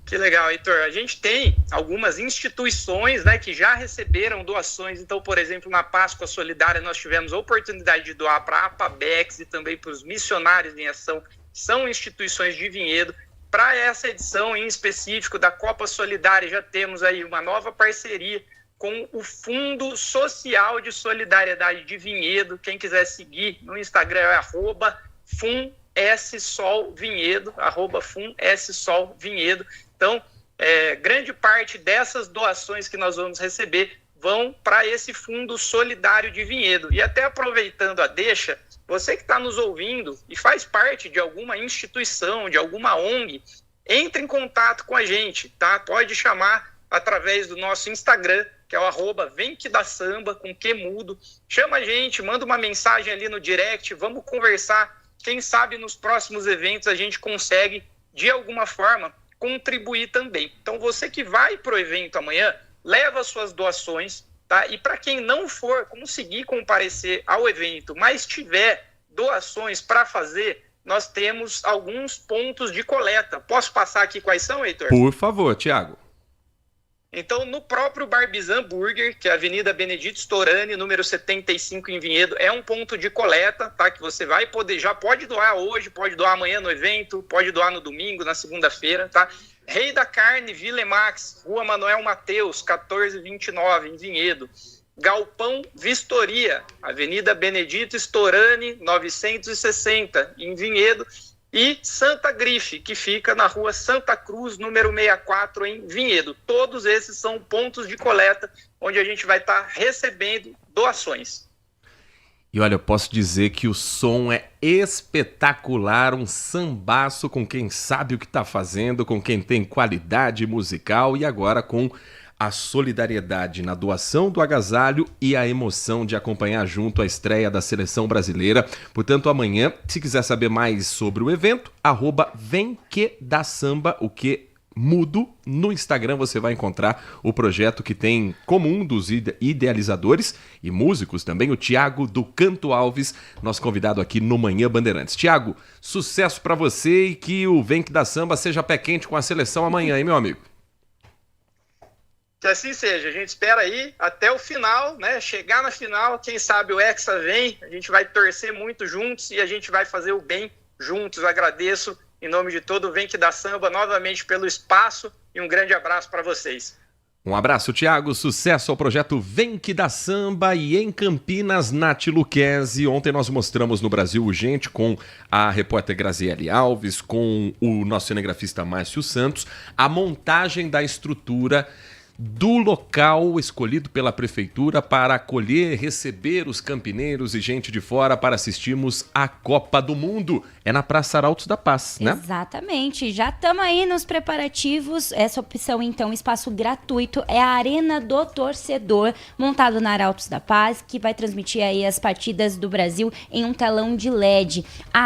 Que legal, Heitor. A gente tem algumas instituições, né, que já receberam doações. Então, por exemplo, na Páscoa Solidária nós tivemos a oportunidade de doar para a APABEX e também para os Missionários em Ação. São instituições de Vinhedo. Para essa edição em específico da Copa Solidária, já temos aí uma nova parceria com o Fundo Social de Solidariedade de Vinhedo. Quem quiser seguir no Instagram é @FUNSSolvinhedo, @FUNSSolvinhedo. Então, grande parte dessas doações que nós vamos receber vão para esse Fundo Solidário de Vinhedo. E até aproveitando a deixa, você que está nos ouvindo e faz parte de alguma instituição, de alguma ONG, entre em contato com a gente, tá? Pode chamar através do nosso Instagram, que é o @VemQueDaSamba, com Q mudo. Chama a gente, manda uma mensagem ali no direct, vamos conversar. Quem sabe nos próximos eventos a gente consegue, de alguma forma, contribuir também. Então, você que vai para o evento amanhã, leva suas doações, tá? E para quem não for conseguir comparecer ao evento, mas tiver doações para fazer, nós temos alguns pontos de coleta. Posso passar aqui quais são, Heitor? Por favor, Thiago. Então, no próprio Barbizan Burger, que é a Avenida Benedito Storani, número 75 em Vinhedo, é um ponto de coleta, tá? Que você vai poder, já pode doar hoje, pode doar amanhã no evento, pode doar no domingo, na segunda-feira, tá? Rei da Carne, Vila Emax, Rua Manuel Mateus, 1429, em Vinhedo. Galpão Vistoria, Avenida Benedito Storani, 960, em Vinhedo. E Santa Grife, que fica na Rua Santa Cruz, número 64, em Vinhedo. Todos esses são pontos de coleta onde a gente vai estar recebendo doações. E olha, eu posso dizer que o som é espetacular, um sambaço com quem sabe o que está fazendo, com quem tem qualidade musical e agora com a solidariedade na doação do agasalho e a emoção de acompanhar junto a estreia da Seleção Brasileira. Portanto, amanhã, se quiser saber mais sobre o evento, @VemQueDaSamba, o que mudo, no Instagram você vai encontrar o projeto que tem como um dos idealizadores e músicos também, o Thiago do Canto Alves, nosso convidado aqui no Manhã Bandeirantes. Thiago, sucesso pra você e que o VemQueDaSamba seja pé quente com a seleção amanhã, hein, meu amigo? Que assim seja, a gente espera aí até o final, né? Chegar na final, quem sabe o Hexa vem, a gente vai torcer muito juntos e a gente vai fazer o bem juntos. Eu agradeço em nome de todo o VemQueDaSamba novamente pelo espaço e um grande abraço para vocês. Um abraço, Thiago. Sucesso ao projeto VemQueDaSamba e em Campinas, Nath Luquezzi. Ontem nós mostramos no Brasil Urgente com a repórter Graziele Alves, com o nosso cinegrafista Márcio Santos, a montagem da estrutura do local escolhido pela prefeitura para acolher, receber os campineiros e gente de fora para assistirmos a Copa do Mundo. É na Praça Arautos da Paz, né? Exatamente. Já estamos aí nos preparativos. Essa opção, então, espaço gratuito, é a Arena do Torcedor, montado na Arautos da Paz, que vai transmitir aí as partidas do Brasil em um telão de LED.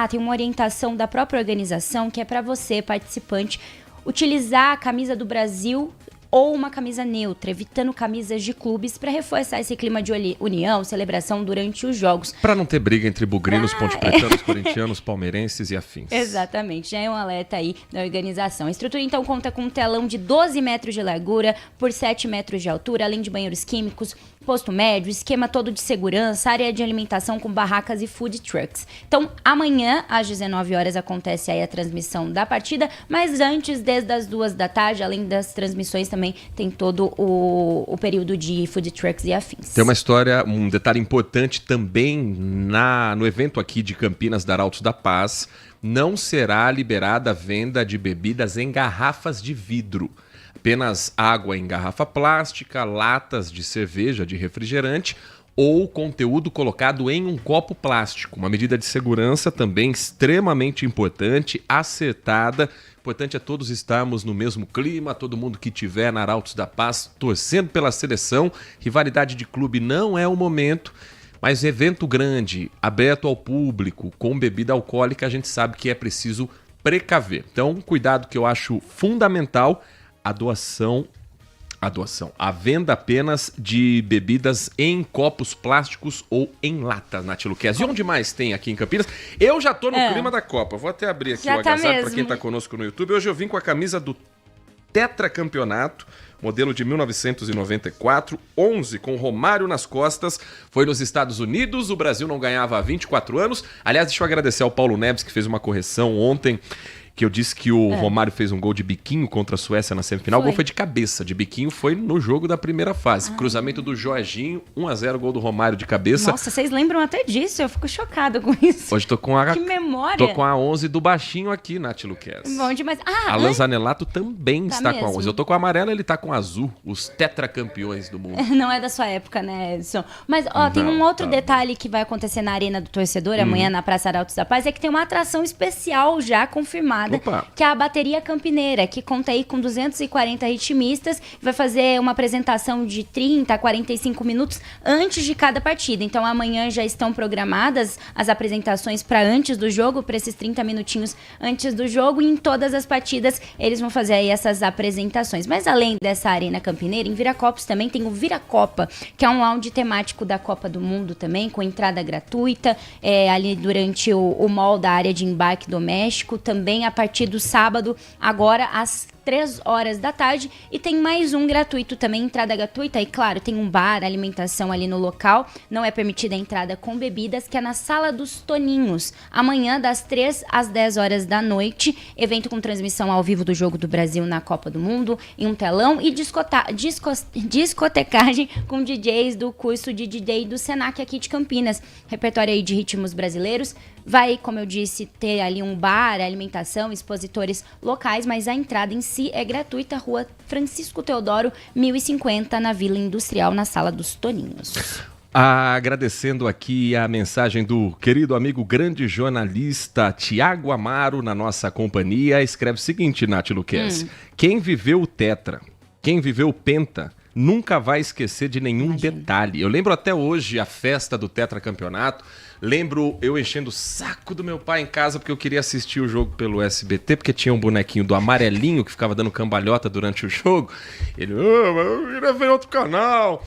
Tem uma orientação da própria organização que é para você, participante, utilizar a camisa do Brasil ou uma camisa neutra, evitando camisas de clubes para reforçar esse clima de união, celebração durante os jogos. Para não ter briga entre bugrinos, pontepretanos, corintianos, palmeirenses e afins. Exatamente, já é um alerta aí da organização. A estrutura então conta com um telão de 12 metros de largura por 7 metros de altura, além de banheiros químicos, posto médio, esquema todo de segurança, área de alimentação com barracas e food trucks. Então, amanhã, às 19 horas, acontece aí a transmissão da partida, mas antes, desde as 2 da tarde, além das transmissões, também tem todo o período de food trucks e afins. Tem uma história, um detalhe importante também no evento aqui de Campinas, da Arautos da Paz, não será liberada a venda de bebidas em garrafas de vidro. Apenas água em garrafa plástica, latas de cerveja, de refrigerante ou conteúdo colocado em um copo plástico. Uma medida de segurança também extremamente importante, acertada. Importante é todos estarmos no mesmo clima, todo mundo que estiver na Arautos da Paz torcendo pela seleção. Rivalidade de clube não é o momento, mas evento grande, aberto ao público, com bebida alcoólica, a gente sabe que é preciso precaver. Então, um cuidado que eu acho fundamental, a venda apenas de bebidas em copos plásticos ou em latas, Nath Luquezzi. E onde mais tem aqui em Campinas? Eu já tô no clima da Copa. Vou até abrir aqui Já o tá agasalho mesmo. para quem tá conosco no YouTube. Hoje eu vim com a camisa do Tetracampeonato, modelo de 1994, 11 com Romário nas costas. Foi nos Estados Unidos, o Brasil não ganhava há 24 anos. Aliás, deixa eu agradecer ao Paulo Neves, que fez uma correção ontem, que eu disse que o Romário fez um gol de biquinho contra a Suécia na semifinal. O gol foi de cabeça, de biquinho foi no jogo da primeira fase. Cruzamento do Jorginho, 1-0, gol do Romário de cabeça. Nossa, vocês lembram até disso, eu fico chocada com isso. Hoje tô com a... Que memória. Tô com a 11 do baixinho aqui, Nath Luquezzi. Bom demais. Alan Zanelato também Tá está com a mesmo. 11. Eu tô com a amarela, ele tá com a azul. Os tetracampeões do mundo. Não é da sua época, né, Edson? Mas, ó, tem um outro detalhe que vai acontecer na Arena do Torcedor, amanhã na Praça Arautos da Paz, é que tem uma atração especial já confirmada, que é a Bateria Campineira, que conta aí com 240 ritmistas, vai fazer uma apresentação de 30 a 45 minutos antes de cada partida. Então, amanhã já estão programadas as apresentações para antes do jogo, para esses 30 minutinhos antes do jogo, e em todas as partidas eles vão fazer aí essas apresentações. Mas além dessa Arena Campineira, em Viracopos também tem o Viracopa, que é um lounge temático da Copa do Mundo também, com entrada gratuita, ali durante o mall da área de embarque doméstico, também a partir do sábado, agora às 3 horas da tarde, e tem mais um gratuito também, entrada gratuita, e claro, tem um bar, alimentação ali no local, não é permitida a entrada com bebidas, que é na Sala dos Toninhos, amanhã das 3 às 10 horas da noite, evento com transmissão ao vivo do Jogo do Brasil na Copa do Mundo, em um telão, e discotecagem com DJs do curso de DJ do Senac aqui de Campinas, repertório aí de ritmos brasileiros. Vai, como eu disse, ter ali um bar, alimentação, expositores locais, mas a entrada em si é gratuita, Rua Francisco Teodoro, 1050, na Vila Industrial, na Sala dos Toninhos. Agradecendo aqui a mensagem do querido amigo, grande jornalista Tiago Amaro, na nossa companhia, escreve o seguinte, Nath Luquezzi: quem viveu o Tetra, quem viveu o Penta, nunca vai esquecer de nenhum detalhe. Eu lembro até hoje a festa do Tetracampeonato. Lembro eu enchendo o saco do meu pai em casa porque eu queria assistir o jogo pelo SBT, porque tinha um bonequinho do Amarelinho que ficava dando cambalhota durante o jogo. Ele, eu queria ver outro canal.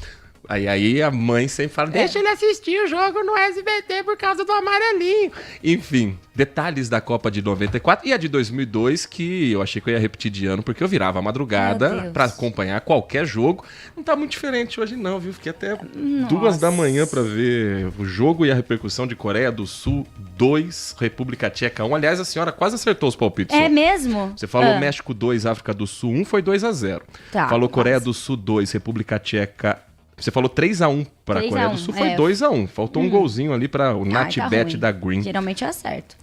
Aí a mãe sempre fala, deixa ele assistir o jogo no SBT por causa do Amarelinho. Enfim, detalhes da Copa de 94 e a de 2002, que eu achei que eu ia repetir de ano, porque eu virava a madrugada pra acompanhar qualquer jogo. Não tá muito diferente hoje não, viu? Fiquei até 2 da manhã pra ver o jogo e a repercussão de Coreia do Sul 2, República Tcheca 1. Aliás, a senhora quase acertou os palpites. É mesmo? Você falou México 2, África do Sul 1, foi 2-0. Tá, falou Coreia do Sul 2, República Tcheca. Você falou 3-1 para a Coreia do Sul, foi 2-1. Faltou um golzinho ali para o NatBet da Green. Geralmente eu acerto.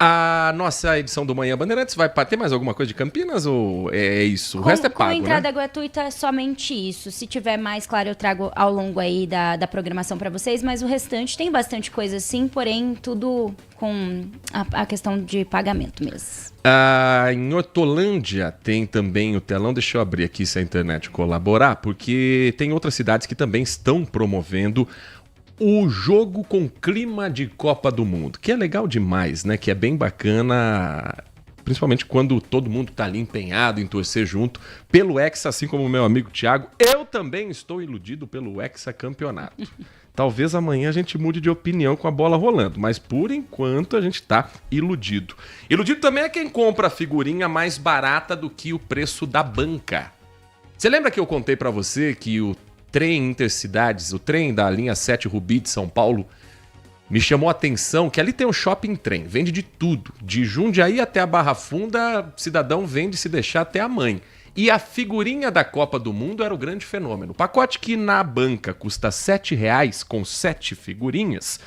A nossa edição do Manhã Bandeirantes vai ter mais alguma coisa de Campinas ou é isso? O resto é pago, com entrada né? gratuita é somente isso. Se tiver mais, claro, eu trago ao longo aí da programação para vocês, mas o restante tem bastante coisa sim, porém tudo com a questão de pagamento mesmo. Em Hortolândia tem também o telão. Deixa eu abrir aqui se a internet colaborar, porque tem outras cidades que também estão promovendo o jogo com clima de Copa do Mundo, que é legal demais, né? Que é bem bacana, principalmente quando todo mundo tá ali empenhado em torcer junto pelo Hexa, assim como o meu amigo Thiago. Eu também estou iludido pelo Hexa Campeonato. Talvez amanhã a gente mude de opinião com a bola rolando, mas por enquanto a gente tá iludido. Iludido também é quem compra a figurinha mais barata do que o preço da banca. Você lembra que eu contei pra você que o trem Intercidades, o trem da linha 7 Rubi de São Paulo, me chamou a atenção que ali tem um shopping trem, vende de tudo. De Jundiaí até a Barra Funda, cidadão vende se deixar até a mãe. E a figurinha da Copa do Mundo era o grande fenômeno. O pacote que na banca custa R$ 7,00 com 7 figurinhas,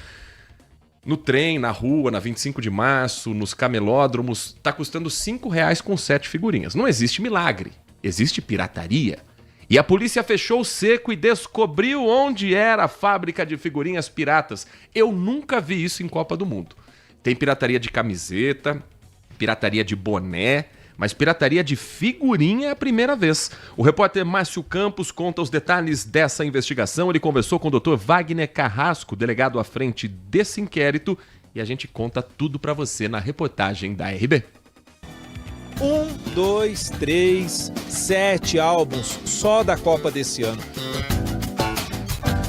no trem, na rua, na 25 de março, nos camelódromos, tá custando R$ 5,00 com 7 figurinhas. Não existe milagre, existe pirataria. E a polícia fechou o cerco e descobriu onde era a fábrica de figurinhas piratas. Eu nunca vi isso em Copa do Mundo. Tem pirataria de camiseta, pirataria de boné, mas pirataria de figurinha é a primeira vez. O repórter Márcio Campos conta os detalhes dessa investigação. Ele conversou com o Dr. Wagner Carrasco, delegado à frente desse inquérito, e a gente conta tudo para você na reportagem da RB. 1, 2, 3, 7 álbuns só da Copa desse ano.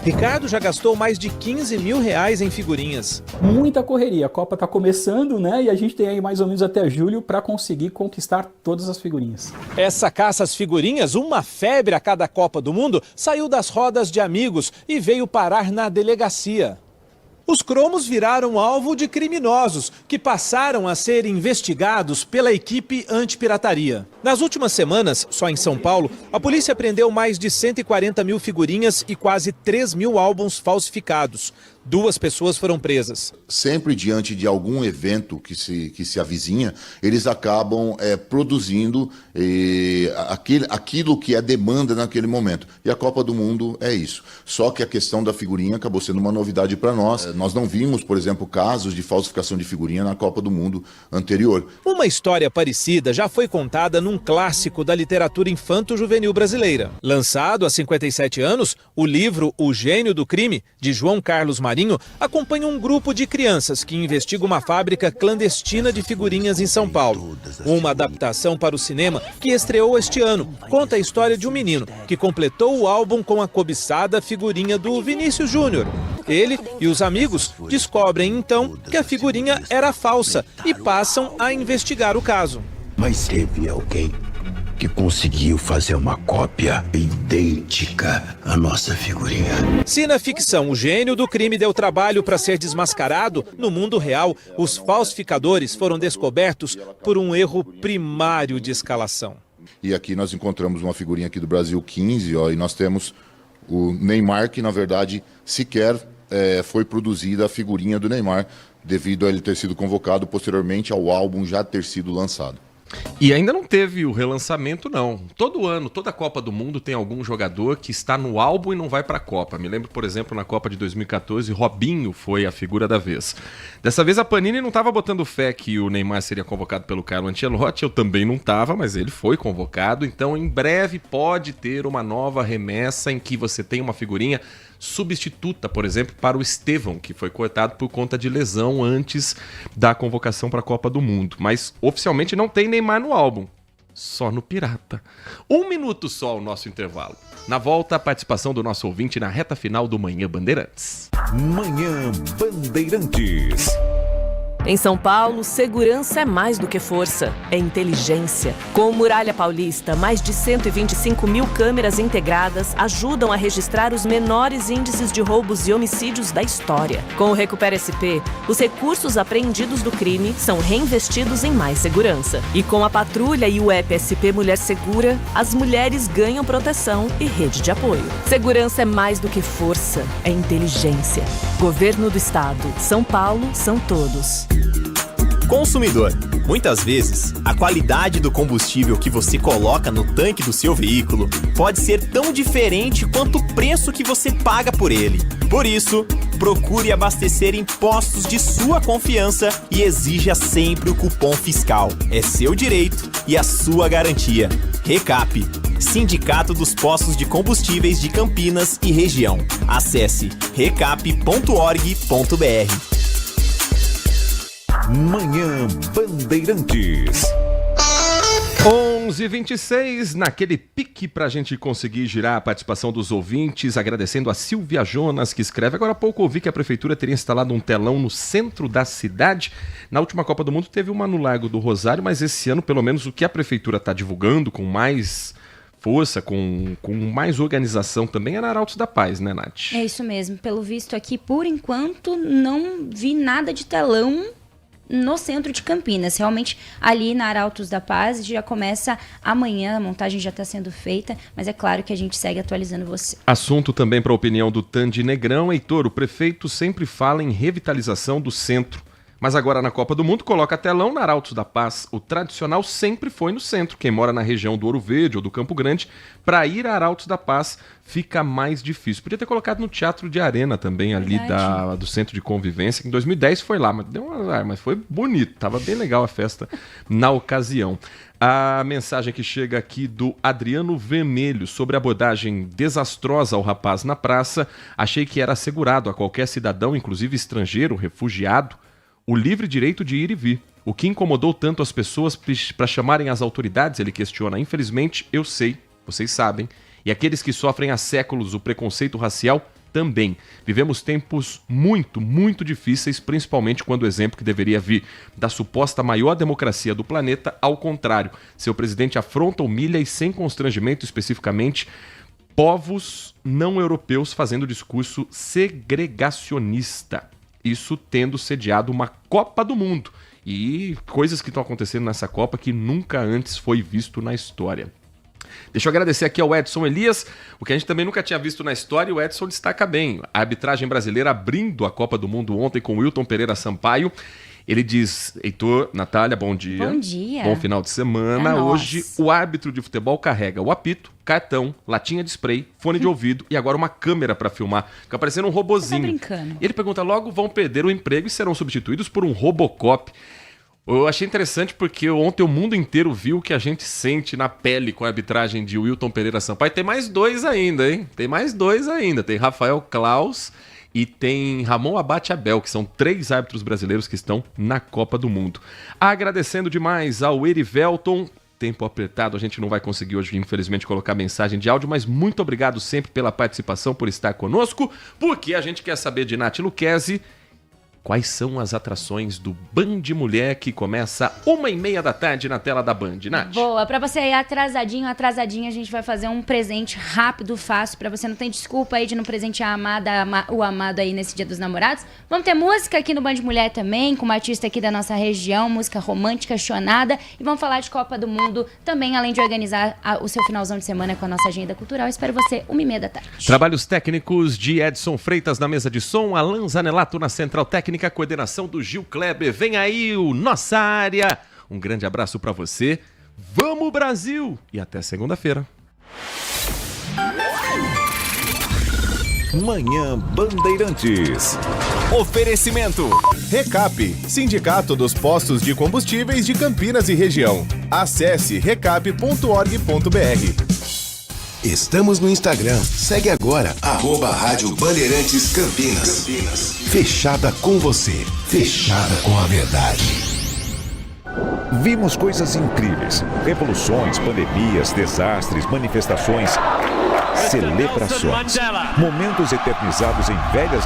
Ricardo já gastou mais de 15 mil reais em figurinhas. Muita correria, a Copa está começando, né? E a gente tem aí mais ou menos até julho para conseguir conquistar todas as figurinhas. Essa caça às figurinhas, uma febre a cada Copa do Mundo, saiu das rodas de amigos e veio parar na delegacia. Os cromos viraram alvo de criminosos, que passaram a ser investigados pela equipe antipirataria. Nas últimas semanas, só em São Paulo, a polícia prendeu mais de 140 mil figurinhas e quase 3 mil álbuns falsificados. 2 pessoas foram presas. Sempre diante de algum evento que se avizinha, eles acabam produzindo aquilo que é demanda naquele momento. E a Copa do Mundo é isso. Só que a questão da figurinha acabou sendo uma novidade para nós. Nós não vimos, por exemplo, casos de falsificação de figurinha na Copa do Mundo anterior. Uma história parecida já foi contada num clássico da literatura infanto-juvenil brasileira. Lançado há 57 anos, o livro O Gênio do Crime, de João Carlos Marinho, acompanha um grupo de crianças que investiga uma fábrica clandestina de figurinhas em São Paulo. Uma adaptação para o cinema que estreou este ano conta a história de um menino que completou o álbum com a cobiçada figurinha do Vinícius Júnior. Ele e os amigos descobrem então que a figurinha era falsa e passam a investigar o caso. Mas teve alguém que conseguiu fazer uma cópia idêntica à nossa figurinha. Se na ficção o gênio do crime deu trabalho para ser desmascarado, no mundo real, os falsificadores foram descobertos por um erro primário de escalação. E aqui nós encontramos uma figurinha aqui do Brasil 15, e nós temos o Neymar, que na verdade sequer foi produzida a figurinha do Neymar, devido a ele ter sido convocado posteriormente ao álbum já ter sido lançado. E ainda não teve o relançamento, não. Todo ano, toda Copa do Mundo tem algum jogador que está no álbum e não vai para a Copa. Me lembro, por exemplo, na Copa de 2014, Robinho foi a figura da vez. Dessa vez a Panini não estava botando fé que o Neymar seria convocado pelo Carlo Ancelotti, eu também não estava, mas ele foi convocado. Então, em breve pode ter uma nova remessa em que você tem uma figurinha substituta, por exemplo, para o Estevão, que foi cortado por conta de lesão antes da convocação para a Copa do Mundo. Mas oficialmente não tem Neymar no álbum, só no Pirata. 1 minuto só o nosso intervalo. Na volta, a participação do nosso ouvinte na reta final do Manhã Bandeirantes. Manhã Bandeirantes. Em São Paulo, segurança é mais do que força, é inteligência. Com o Muralha Paulista, mais de 125 mil câmeras integradas ajudam a registrar os menores índices de roubos e homicídios da história. Com o Recupera SP, os recursos apreendidos do crime são reinvestidos em mais segurança. E com a patrulha e o app SP Mulher Segura, as mulheres ganham proteção e rede de apoio. Segurança é mais do que força, é inteligência. Governo do Estado. São Paulo são todos. Consumidor, muitas vezes, a qualidade do combustível que você coloca no tanque do seu veículo pode ser tão diferente quanto o preço que você paga por ele. Por isso, procure abastecer em postos de sua confiança e exija sempre o cupom fiscal. É seu direito e a sua garantia. Recap, Sindicato dos Postos de Combustíveis de Campinas e Região. Acesse recap.org.br. Manhã Bandeirantes. 11h26, naquele pique pra gente conseguir girar a participação dos ouvintes, agradecendo a Silvia Jonas, que escreve: agora há pouco ouvi que a prefeitura teria instalado um telão no centro da cidade. Na última Copa do Mundo teve uma no Largo do Rosário, mas esse ano, pelo menos, o que a prefeitura está divulgando com mais força, com mais organização também, é na Arautos da Paz, né, Nath? É isso mesmo. Pelo visto aqui, por enquanto, não vi nada de telão no centro de Campinas. Realmente, ali na Arautos da Paz, já começa amanhã, a montagem já está sendo feita, mas é claro que a gente segue atualizando você. Assunto também para a opinião do Tandy Negrão. Heitor, o prefeito sempre fala em revitalização do centro, Mas agora na Copa do Mundo coloca telão na Arautos da Paz. O tradicional sempre foi no centro. Quem mora na região do Ouro Verde ou do Campo Grande, para ir a Arautos da Paz fica mais difícil. Podia ter colocado no Teatro de Arena também, ali do Centro de Convivência, que em 2010 foi lá, mas foi bonito, tava bem legal a festa na ocasião. A mensagem que chega aqui do Adriano Vermelho sobre a abordagem desastrosa ao rapaz na praça. Achei que era assegurado a qualquer cidadão, inclusive estrangeiro, refugiado, o livre direito de ir e vir. O que incomodou tanto as pessoas para chamarem as autoridades, ele questiona. Infelizmente, eu sei, vocês sabem, e aqueles que sofrem há séculos o preconceito racial também. Vivemos tempos muito, muito difíceis, principalmente quando o exemplo que deveria vir da suposta maior democracia do planeta, ao contrário. Seu presidente afronta, humilha e sem constrangimento especificamente povos não europeus fazendo discurso segregacionista. Isso tendo sediado uma Copa do Mundo. E coisas que estão acontecendo nessa Copa que nunca antes foi visto na história. Deixa eu agradecer aqui ao Edson Elias, o que a gente também nunca tinha visto na história, e o Edson destaca bem. A arbitragem brasileira abrindo a Copa do Mundo ontem com o Wilton Pereira Sampaio. Ele diz: Heitor, Natália, bom dia. Bom dia. Bom final de semana. Hoje o árbitro de futebol carrega o apito, cartão, latinha de spray, fone de ouvido e agora uma câmera para filmar. Fica parecendo um robozinho. Tá brincando. Ele pergunta: logo vão perder o emprego e serão substituídos por um Robocop. Eu achei interessante porque ontem o mundo inteiro viu o que a gente sente na pele com a arbitragem de Wilton Pereira Sampaio. Tem mais dois ainda, hein? Tem mais dois ainda. Tem Rafael Klaus e tem Ramon Abate Abel, que são 3 árbitros brasileiros que estão na Copa do Mundo. Agradecendo demais ao Erivelton. Tempo apertado, a gente não vai conseguir hoje, infelizmente, colocar mensagem de áudio, mas muito obrigado sempre pela participação, por estar conosco, porque a gente quer saber de Nath Luquezzi quais são as atrações do Band Mulher, que começa 1h30 da tarde na tela da Band, Nath. Boa, pra você ir atrasadinha, a gente vai fazer um presente rápido, fácil, pra você não ter desculpa aí de não presentear a amada, o amado aí nesse Dia dos Namorados. Vamos ter música aqui no Band Mulher também, com uma artista aqui da nossa região, música romântica, chonada, e vamos falar de Copa do Mundo também, além de organizar o seu finalzão de semana com a nossa agenda cultural. Espero você 1h30 da tarde. Trabalhos técnicos de Edson Freitas na mesa de som, Alan Zanelato na central técnica, a coordenação do Gil Kleber. Vem aí o Nossa Área. Um grande abraço pra você. Vamos, Brasil! E até segunda-feira. Manhã Bandeirantes. Oferecimento. Recap, Sindicato dos Postos de Combustíveis de Campinas e Região. Acesse recap.org.br. Estamos no Instagram. Segue agora, @Rádio Bandeirantes Campinas. Fechada com você. Fechada com a verdade. Vimos coisas incríveis. Revoluções, pandemias, desastres, manifestações, celebrações. Momentos eternizados em velhas